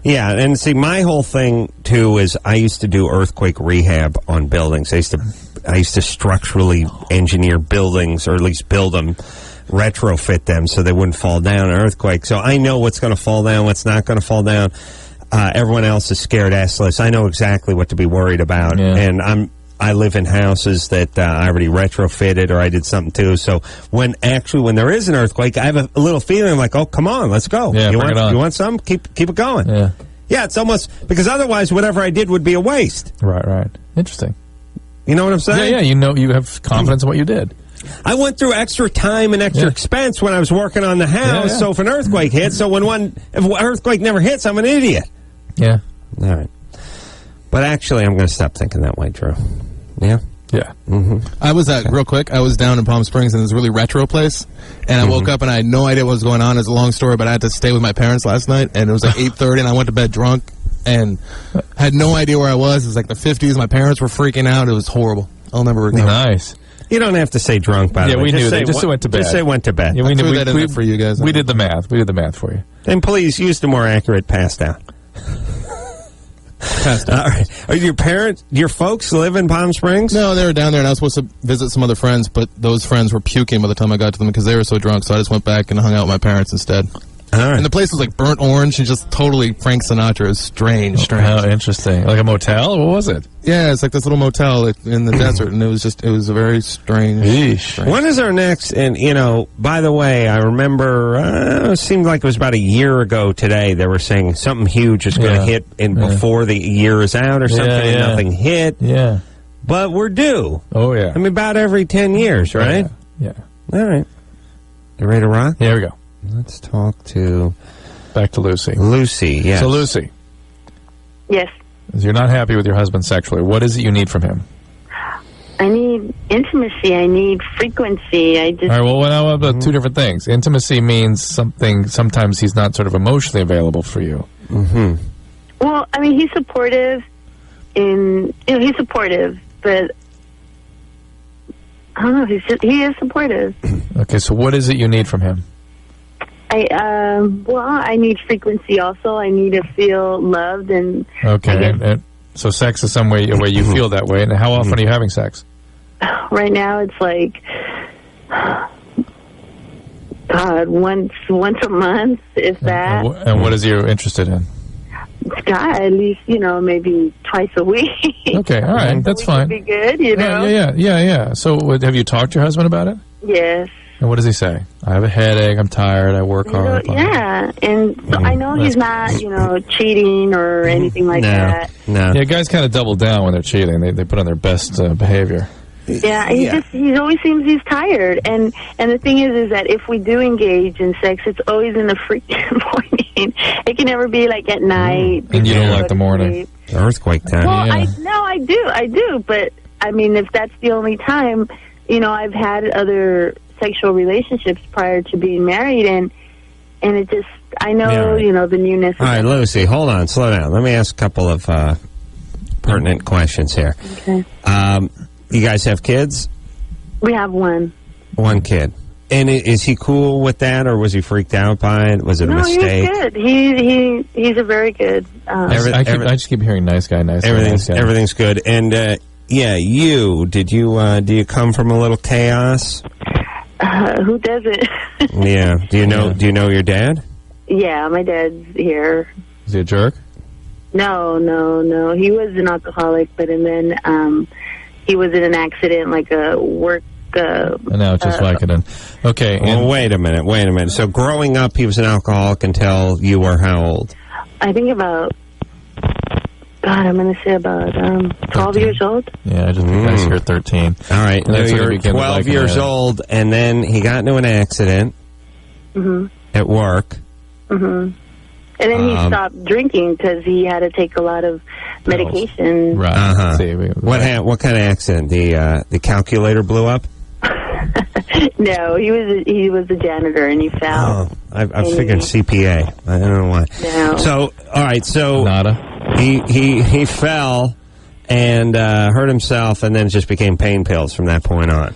Yeah, and see, my whole thing, too, is I used to do earthquake rehab on buildings. I used to structurally engineer buildings, or at least build them, retrofit them so they wouldn't fall down in an earthquake. So I know what's going to fall down, what's not going to fall down. Everyone else is scared assless. I know exactly what to be worried about, and I live in houses that I already retrofitted, or I did something too. So when there is an earthquake, I have a little feeling like, oh, come on, let's go. Yeah, you want some? Keep it going. Yeah. Yeah, it's almost, because otherwise whatever I did would be a waste. Right. Interesting. You know what I'm saying? Yeah, you have confidence in what you did. I went through extra time and extra expense when I was working on the house, so if an earthquake hits, if an earthquake never hits, I'm an idiot. Yeah. All right. But actually, I'm going to stop thinking that way, Drew. Yeah? Yeah. Mm-hmm. I was, real quick, I was down in Palm Springs in this really retro place, and I woke up and I had no idea what was going on. It's a long story, but I had to stay with my parents last night, and it was like 8:30, and I went to bed drunk, and had no idea where I was. It was like the 50s. My parents were freaking out. It was horrible. I'll never recover. Nice. You don't have to say drunk, by the way. Yeah, we knew that. Just went to bed. Just say went to bed. Yeah, we threw that in there for you guys. We did the math. We did the math for you. Then please use the more accurate passed out. All right. Are your folks live in Palm Springs? No, they were down there, and I was supposed to visit some other friends, but those friends were puking by the time I got to them because they were so drunk, so I just went back and hung out with my parents instead. All right. And the place was like burnt orange and just totally Frank Sinatra. It was strange. How interesting. Like a motel? What was it? Yeah, it's like this little motel in the desert, and it was a very strange. When is our next, and by the way, I remember, it seemed like it was about a year ago today, they were saying something huge is going to hit before the year is out or something, and nothing hit. Yeah. But we're due. Oh, yeah. I mean, about every 10 years, right? Yeah. All right. You ready to rock? Here we go. Let's talk back to Lucy. Lucy, yes. So, Lucy. Yes. You're not happy with your husband sexually. What is it you need from him? I need intimacy. I need frequency. I just. All right, well, now about two different things. Intimacy means something, sometimes he's not sort of emotionally available for you. Mm-hmm. Well, I mean, he's supportive he's supportive, but I don't know, he is supportive. Okay, so what is it you need from him? I need frequency also. I need to feel loved and... Okay, and so sex is some way where you feel that way. And how often are you having sex? Right now it's like... God, once a month, if that. And what is you interested in? God, at least, maybe twice a week. Okay, all right, that's fine. Would be good, Yeah. So have you talked to your husband about it? Yes. And what does he say? I have a headache, I'm tired, I work hard. Yeah, and so I know he's not, cheating or anything like that. No. Yeah, guys kind of double down when they're cheating. They put on their best behavior. Yeah, he always seems he's tired, and the thing is that if we do engage in sex, it's always in the freaking morning. It can never be like at night. And you don't like the morning. Earthquake time. Well, I do, but I mean, if that's the only time, I've had other sexual relationships prior to being married, and it just, I know, the newness. All right, Lucy, hold on, slow down. Let me ask a couple of pertinent questions here. Okay. You guys have kids? We have one. One kid. And is he cool with that, or was he freaked out by it? Was it a mistake? No, he's good. He's a very good... I just keep hearing nice guy. Everything's good. And, do you come from a little chaos? Who doesn't? Yeah. Do you know your dad? Yeah, my dad's here. Is he a jerk? No. He was an alcoholic, and then he was in an accident, like a work... and now it's just Vicodin. Okay. Well, wait a minute. So growing up, he was an alcoholic until you were how old? I think about... God, I'm going to say about 12 years old. Yeah, I just think I heard 13. All right, so you're 12 years old, and then he got into an accident at work. Mm-hmm. And then he stopped drinking because he had to take a lot of medication. Right. What kind of accident? The calculator blew up? No, he was a janitor and he fell. Oh, I figured CPA. I don't know why. No. So, all right, so Nada. He fell and hurt himself, and then it just became pain pills from that point on.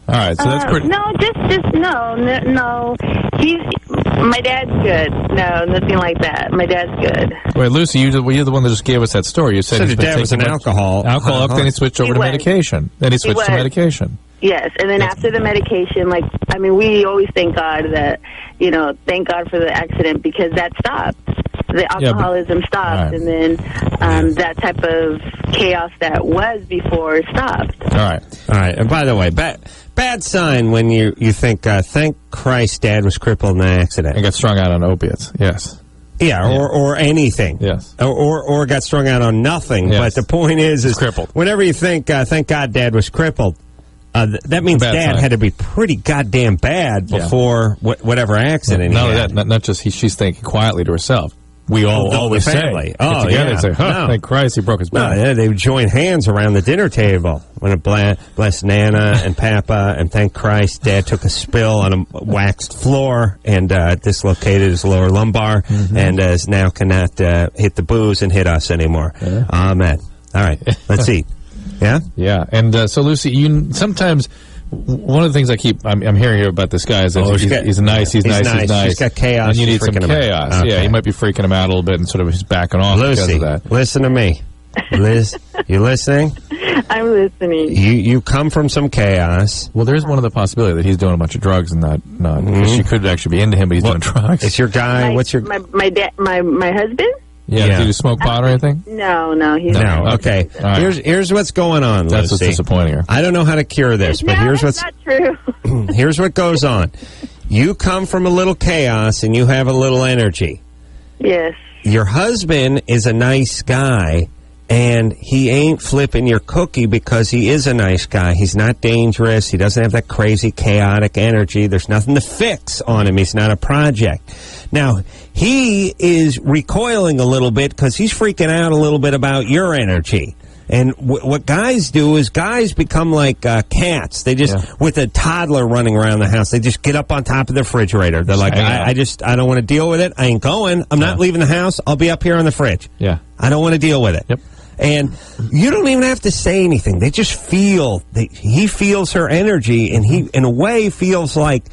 All right, so that's pretty... No. My dad's good. No, nothing like that. My dad's good. Wait, Lucy, you're the one that just gave us that story. You said your dad was an alcoholic, then he switched over to medication. Then he switched to medication. Yes, and then after the medication, we always thank God that, thank God for the accident because that stopped. The alcoholism stopped, and then that type of chaos that was before stopped. All right. And by the way, bad sign when you think, thank Christ Dad was crippled in an accident. And got strung out on opiates, yes. Yeah, or anything. Yes. Or got strung out on nothing. Yes. But the point is crippled. Whenever you think, thank God Dad was crippled, that means Dad had to be pretty goddamn bad before whatever accident he had. Not just she's thinking quietly to herself. We all always say. Oh, together and say, thank Christ he broke his back. No, they would join hands around the dinner table when it blessed Nana and Papa, and thank Christ Dad took a spill on a waxed floor and dislocated his lower lumbar and now cannot hit the booze and hit us anymore. Yeah. Amen. All right, let's eat. Yeah? Yeah. And so, Lucy, sometimes... One of the things I'm hearing here about this guy is that he's nice. He's got chaos. And you need some chaos. Okay. Yeah, you might be freaking him out a little bit and sort of he's backing off because of that. Listen to me. Liz, you listening? I'm listening. You come from some chaos. Well, there's one of the possibility that he's doing a bunch of drugs and not because she could actually be into him, but he's doing drugs. It's your guy. What's your... My husband? Yeah. Do you smoke pot or anything? No, he's not. Okay. Right. Here's what's going on, Lucy. That's what's disappointing her. I don't know how to cure this, but here's what's not true. Here's what goes on. You come from a little chaos and you have a little energy. Yes. Your husband is a nice guy, and he ain't flipping your cookie because he is a nice guy. He's not dangerous. He doesn't have that crazy, chaotic energy. There's nothing to fix on him. He's not a project. Now, he is recoiling a little bit because he's freaking out a little bit about your energy. And what guys do is guys become like cats. They just, with a toddler running around the house, they just get up on top of the refrigerator. They're like, I don't want to deal with it. I ain't going. I'm not leaving the house. I'll be up here on the fridge. Yeah. I don't want to deal with it. Yep. And you don't even have to say anything. They just feel. He feels her energy, and he, in a way, feels like,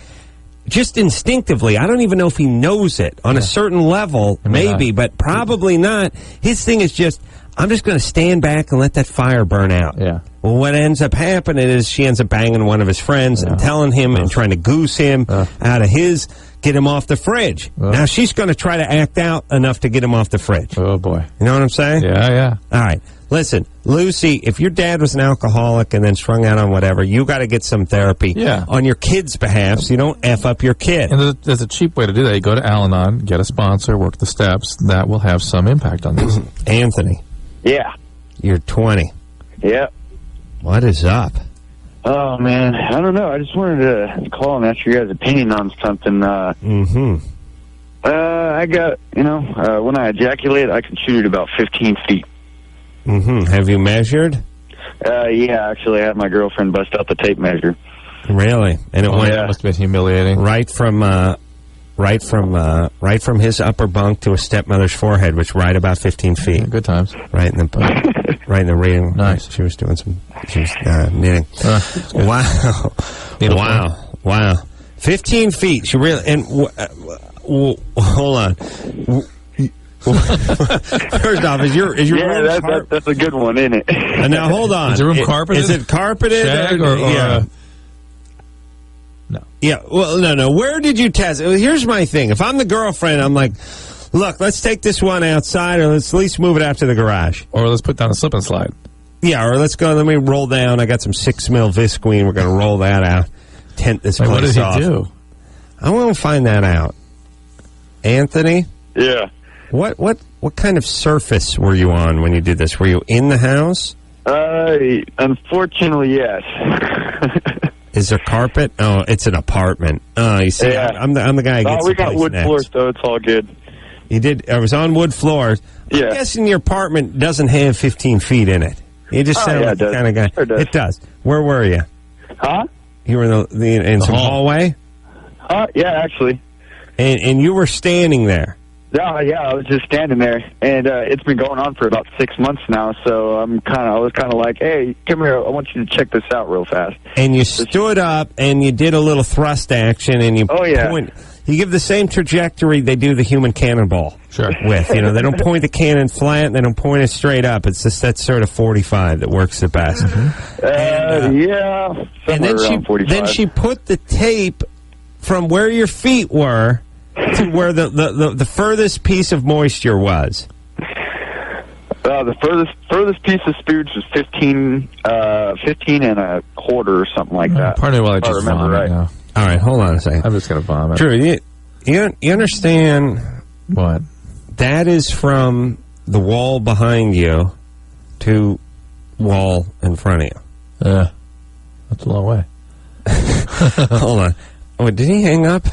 just instinctively, I don't even know if he knows it. On a certain level, maybe, but probably not. His thing is just, I'm just going to stand back and let that fire burn out. Yeah. Well, what ends up happening is she ends up banging one of his friends and telling him and trying to goose him out of his, get him off the fridge. Now she's going to try to act out enough to get him off the fridge. Oh, boy. You know what I'm saying? Yeah. All right. Listen, Lucy, if your dad was an alcoholic and then strung out on whatever, you got to get some therapy on your kid's behalf so you don't F up your kid. And there's a cheap way to do that. You go to Al-Anon, get a sponsor, work the steps. That will have some impact on this. Anthony. Yeah. You're 20. Yep. What is up? Oh, man. I don't know. I just wanted to call and ask your guys' opinion on something. I got, when I ejaculate, I can shoot at about 15 feet. Have you measured? Yeah, actually, I had my girlfriend bust out the tape measure. Really? And it went. That must have been humiliating. Right from his upper bunk to his stepmother's forehead, which right about 15 feet. Yeah, good times. Right in the reading. Nice. She was doing knitting. Wow. 15 feet. She really and hold on. First off, is your room that's a good one, isn't it? Now hold on. Is the room carpeted? Is it carpeted? Shag or no. Yeah. Well, no. Where did you test? Here's my thing. If I'm the girlfriend, I'm like, look, let's take this one outside, or let's at least move it out to the garage, or let's put down a slip and slide. Yeah, or let's go. Let me roll down. I got some 6 mil Visqueen. We're going to roll that out. Tent this place off. What does he do? I want to find that out. Anthony? Yeah. What kind of surface were you on when you did this? Were you in the house? Unfortunately, yes. Is there carpet? Oh, it's an apartment. Oh, you see, yeah. I'm the guy. Who gets we got wood floors, so it's all good. You did. I was on wood floors. Yeah. I'm guessing your apartment doesn't have 15 feet in it. You just sound like the kind of guy. It does. Where were you? Huh? You were in some hallway? Yeah, actually. And you were standing there? Yeah, I was just standing there, and it's been going on for about 6 months now, so I was kind of like, hey, come here, I want you to check this out real fast. And you stood up, and you did a little thrust action, and you you give the same trajectory they do the human cannonball with. They don't point the cannon flat, they don't point it straight up. It's just that sort of 45 that works the best. Yeah, and then she put the tape from where your feet were to where the furthest piece of moisture was. The furthest piece of spooge was 15 and a quarter or something like that. Pardon me while I just remember vomit right. now. All right, hold on a second. I'm just going to vomit. Drew, you understand what? That is from the wall behind you to wall in front of you. Yeah. That's a long way. Hold on. Oh, did he hang up?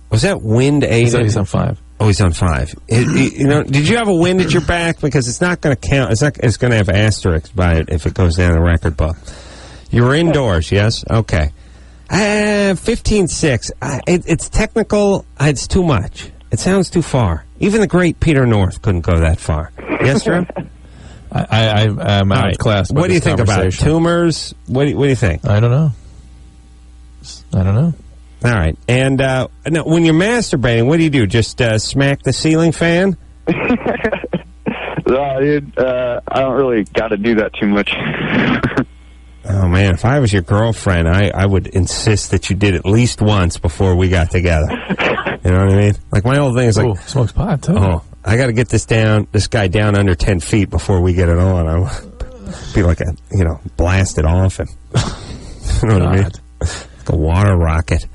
Was that wind 8? He's on 5. Oh, he's on 5. Did you have a wind at your back? Because it's not going to count. It's going to have asterisks by it if it goes down the record book. You were indoors, yes? Okay. 15.6. It's technical. It's too much. It sounds too far. Even the great Peter North couldn't go that far. Yes, Drew? I'm out of class. What do you think about it? Tumors? What do you think? I don't know. All right. And now, when you're masturbating, what do? Just smack the ceiling fan? No, dude. I don't really got to do that too much. Oh, man, if I was your girlfriend, I would insist that you did at least once before we got together. You know what I mean? Like, my whole thing is like... smokes pot, too. Oh, I got to get this guy down under 10 feet before we get it on. I would be like blast it off him. You know what I mean? Like a water rocket.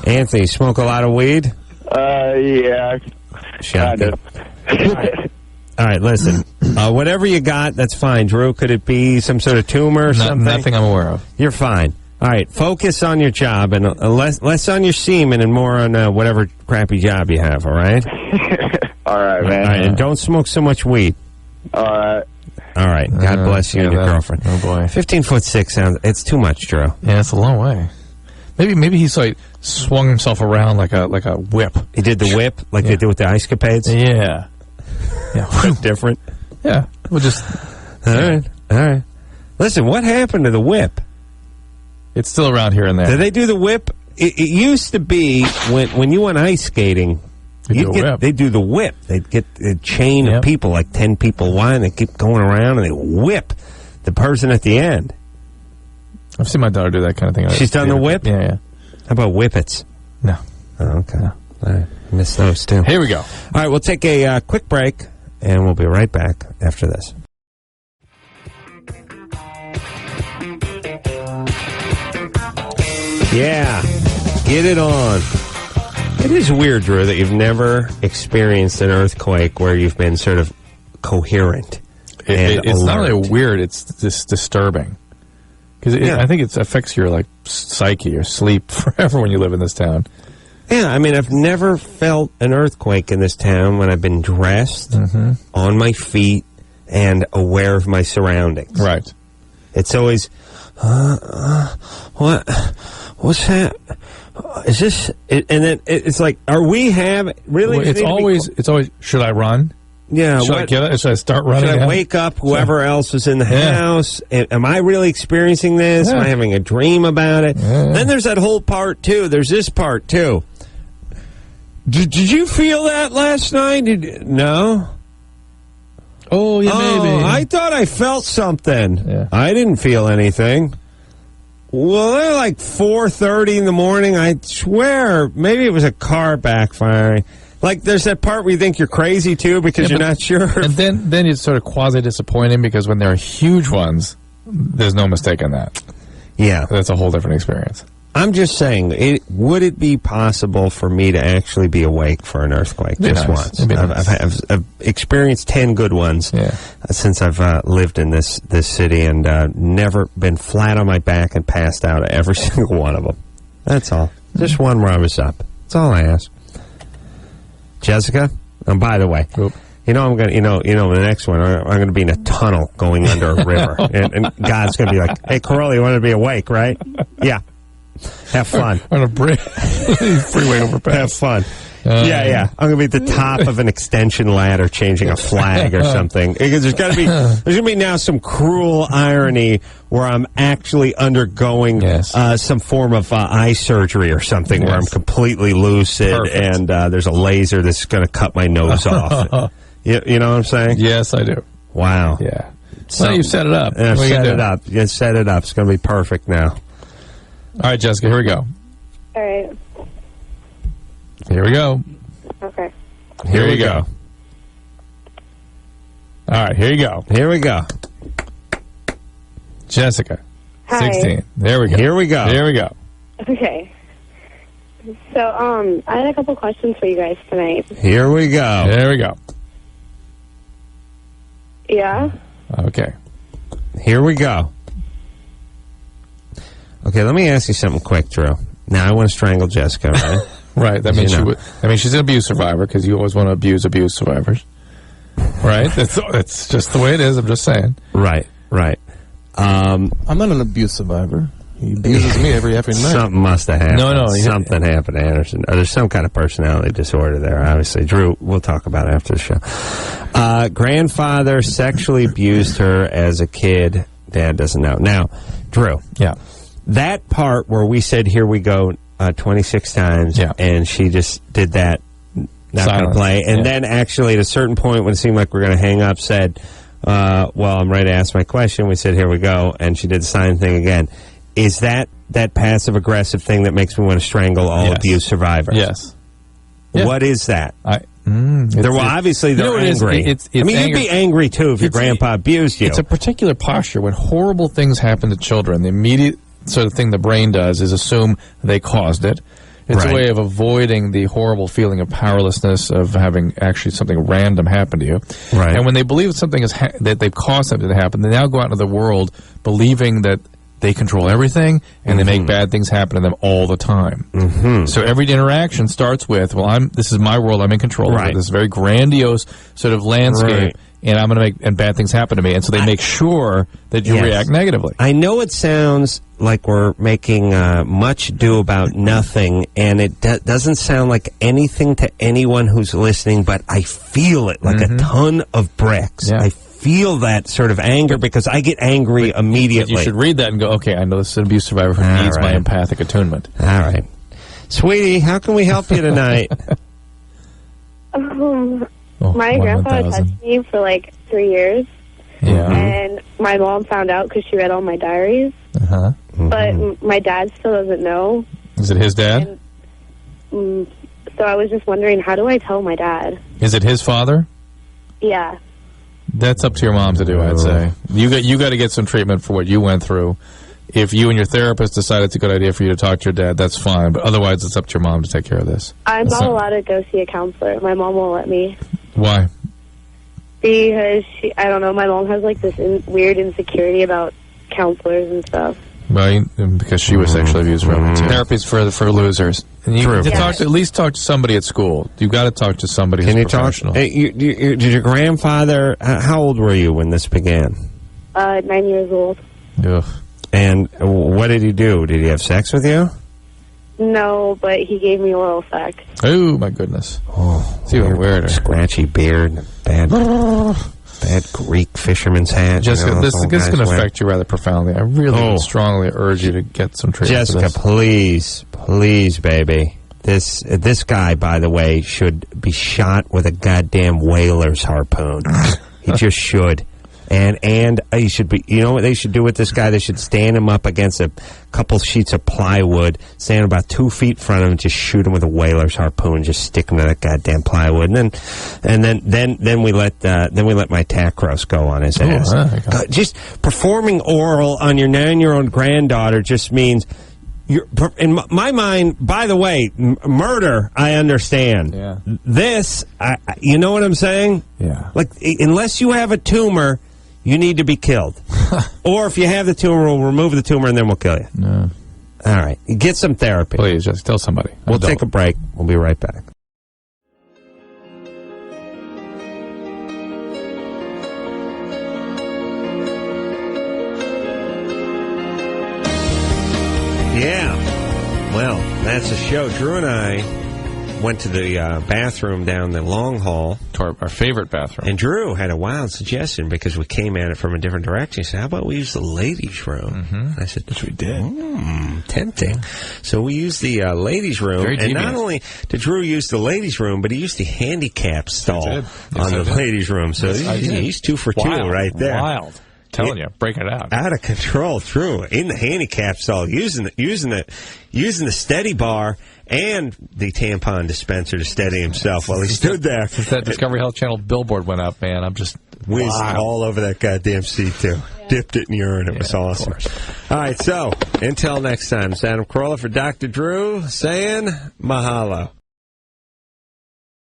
Anthony, smoke a lot of weed? Yeah. Kind of. All right, listen. Whatever you got, that's fine. Drew, could it be some sort of tumor or something? Nothing I'm aware of. You're fine. All right, focus on your job and less on your semen and more on whatever crappy job you have, all right? All right, man. All right, and don't smoke so much weed. All right. All right. God bless you and your girlfriend. Oh, boy. 15'6" sounds... It's too much, Drew. Yeah, it's a long way. Maybe he's like swung himself around like a whip. He did the whip like they do with the ice capades? Yeah. Yeah. Different? Yeah. We'll just... All right. Listen, what happened to the whip? It's still around here and there. Did they do the whip? It used to be when you went ice skating... They do the whip. They'd get a chain of people, like 10 people wide, and they keep going around, and they whip the person at the end. I've seen my daughter do that kind of thing. She's done the whip? Yeah. How about whippets? No. Oh, okay. No. All right. Missed those, too. Here we go. All right, we'll take a quick break, and we'll be right back after this. Yeah. Get it on. It is weird, Drew, that you've never experienced an earthquake where you've been sort of coherent. It's not only weird; it's just disturbing. Because I think it affects your psyche or sleep forever when you live in this town. Yeah, I mean, I've never felt an earthquake in this town when I've been dressed, on my feet, and aware of my surroundings. Right. It's always, what's that? Is this? And then it's like, are we really? Well, it's always. Should I run? Yeah. Should I get it? Should I start running? Should I wake up whoever else was in the house? Am I really experiencing this? Am I having a dream about it? Then there's that whole part too. There's this part too. Did you feel that last night? No. Oh yeah, maybe. I thought I felt something. Yeah. I didn't feel anything. Well, they're like 4:30 in the morning. I swear, maybe it was a car backfiring. Like, there's that part where you think you're crazy, too, because you're not sure. And then it's sort of quasi-disappointing, because when there are huge ones, there's no mistake on that. Yeah. That's a whole different experience. I'm just saying, would it be possible for me to actually be awake for an earthquake just once? I've experienced 10 good ones since I've lived in this city, and never been flat on my back and passed out at every single one of them. That's all. Just one where I was up. That's all I ask. Jessica, and by the way, I'm gonna, the next one, I'm gonna be in a tunnel going under a river, and God's gonna be like, "Hey, Carolla, you want to be awake, right?" Yeah. Have fun. On a bridge. Freeway overpass. Have fun. Yeah. I'm going to be at the top of an extension ladder changing a flag or something. Because there's going to be now some cruel irony where I'm actually undergoing some form of eye surgery or something where I'm completely lucid and there's a laser that's going to cut my nose off. You know what I'm saying? Yes, I do. Wow. Yeah. So you set it up. Yeah, set it up. You set it up. It's going to be perfect now. All right, Jessica, here we go. All right. Here we go. Okay. Here we go. All right, here you go. Here we go. Jessica. Hi. 16. There we go. Here we go. Here we go. Okay. So, I had a couple questions for you guys tonight. Here we go. There we go. Yeah? Okay. Here we go. Okay, let me ask you something quick, Drew. Now, I want to strangle Jessica, right? Right. That means she's an abuse survivor, because you always want to abuse survivors. Right? That's just the way it is. I'm just saying. Right. I'm not an abuse survivor. He abuses me every night. Something must have happened. No. Something happened to Anderson. There's some kind of personality disorder there, obviously. Drew, we'll talk about it after the show. Grandfather sexually abused her as a kid. Dad doesn't know. Now, Drew. Yeah. That part where we said, here we go, 26 times, and she just did that, not going to play. And then actually at a certain point when it seemed like we were going to hang up, said, well, I'm ready to ask my question. We said, here we go. And she did the sign thing again. Is that passive-aggressive thing that makes me want to strangle all abuse survivors? Yes. What is that? Obviously, they're angry. You'd be angry, too, if your grandpa abused you. It's a particular posture. When horrible things happen to children, the immediate sort of thing the brain does is assume they caused it. It's a way of avoiding the horrible feeling of powerlessness of having actually something random happen to you. Right. And when they believe something that they've caused something to happen, they now go out into the world believing that they control everything and they make bad things happen to them all the time. So every interaction starts with, well, this is my world, I'm in control of it. This very grandiose sort of landscape and I'm going to make bad things happen to me, and so they make sure that you react negatively. I know it sounds like we're making much ado about nothing, and it doesn't sound like anything to anyone who's listening, but I feel it like a ton of bricks. Yeah. I feel that sort of anger because I get angry immediately. But you should read that and go, okay, I know this is an abuse survivor who needs my empathic attunement. All right. Sweetie, how can we help you tonight? My grandpa touched me for like 3 years. Yeah. And my mom found out because she read all my diaries. Uh-huh. But my dad still doesn't know. Is it his dad? So I was just wondering, how do I tell my dad? Is it his father? Yeah. That's up to your mom to do, I'd say. You got to get some treatment for what you went through. If you and your therapist decide it's a good idea for you to talk to your dad, that's fine. But otherwise, it's up to your mom to take care of this. I'm not allowed to go see a counselor. My mom won't let me. Why? Because I don't know, my mom has like this weird insecurity about counselors and stuff. Right, because she was sexually abused from it. Therapy's for losers. And you need to at least talk to somebody at school. You've got to talk to somebody who's professional. Did your grandfather, how old were you when this began? 9 years old. Ugh. And what did he do? Did he have sex with you? No, but he gave me oral sex. Oh, my goodness. Oh, it's even weirder. Scratchy beard, bad Greek fisherman's hat. Jessica, this is going to affect you rather profoundly. I really strongly urge you to get some treatment. Jessica, please, baby. This guy, by the way, should be shot with a goddamn whaler's harpoon. He just should. And he should be, you know what they should do with this guy? They should stand him up against a couple sheets of plywood, stand about 2 feet in front of him, and just shoot him with a whaler's harpoon, just stick him to that goddamn plywood, and then we let my tack roast go on his ass. Just performing oral on your 9-year-old granddaughter just means. In my mind, by the way, murder, I understand. Yeah. This, you know what I'm saying? Yeah. Like, unless you have a tumor, you need to be killed. Or if you have the tumor, we'll remove the tumor and then we'll kill you. No. All right. Get some therapy. Please, just tell somebody. We'll take a break. We'll be right back. Yeah. Well, that's the show. Drew and I went to the bathroom down the long hall. To our favorite bathroom. And Drew had a wild suggestion because we came at it from a different direction. He said, how about we use the ladies' room? Mm-hmm. I said, which we did. Tempting. So we used the ladies' room. Very and deviant. not only did Drew use the ladies' room, but he used the handicap stall on the ladies' room. So he's 2 for 2 right there. Wild. Telling you, breaking it out. Out of control, Drew, in the handicap stall, using the steady bar and the tampon dispenser to steady himself while he stood there. Since that Discovery Health Channel billboard went up, man, I'm just whizzed all over that goddamn seat, too. Yeah. Dipped it in urine. It was awesome. All right, so, until next time, it's Adam Carolla for Dr. Drew saying mahalo.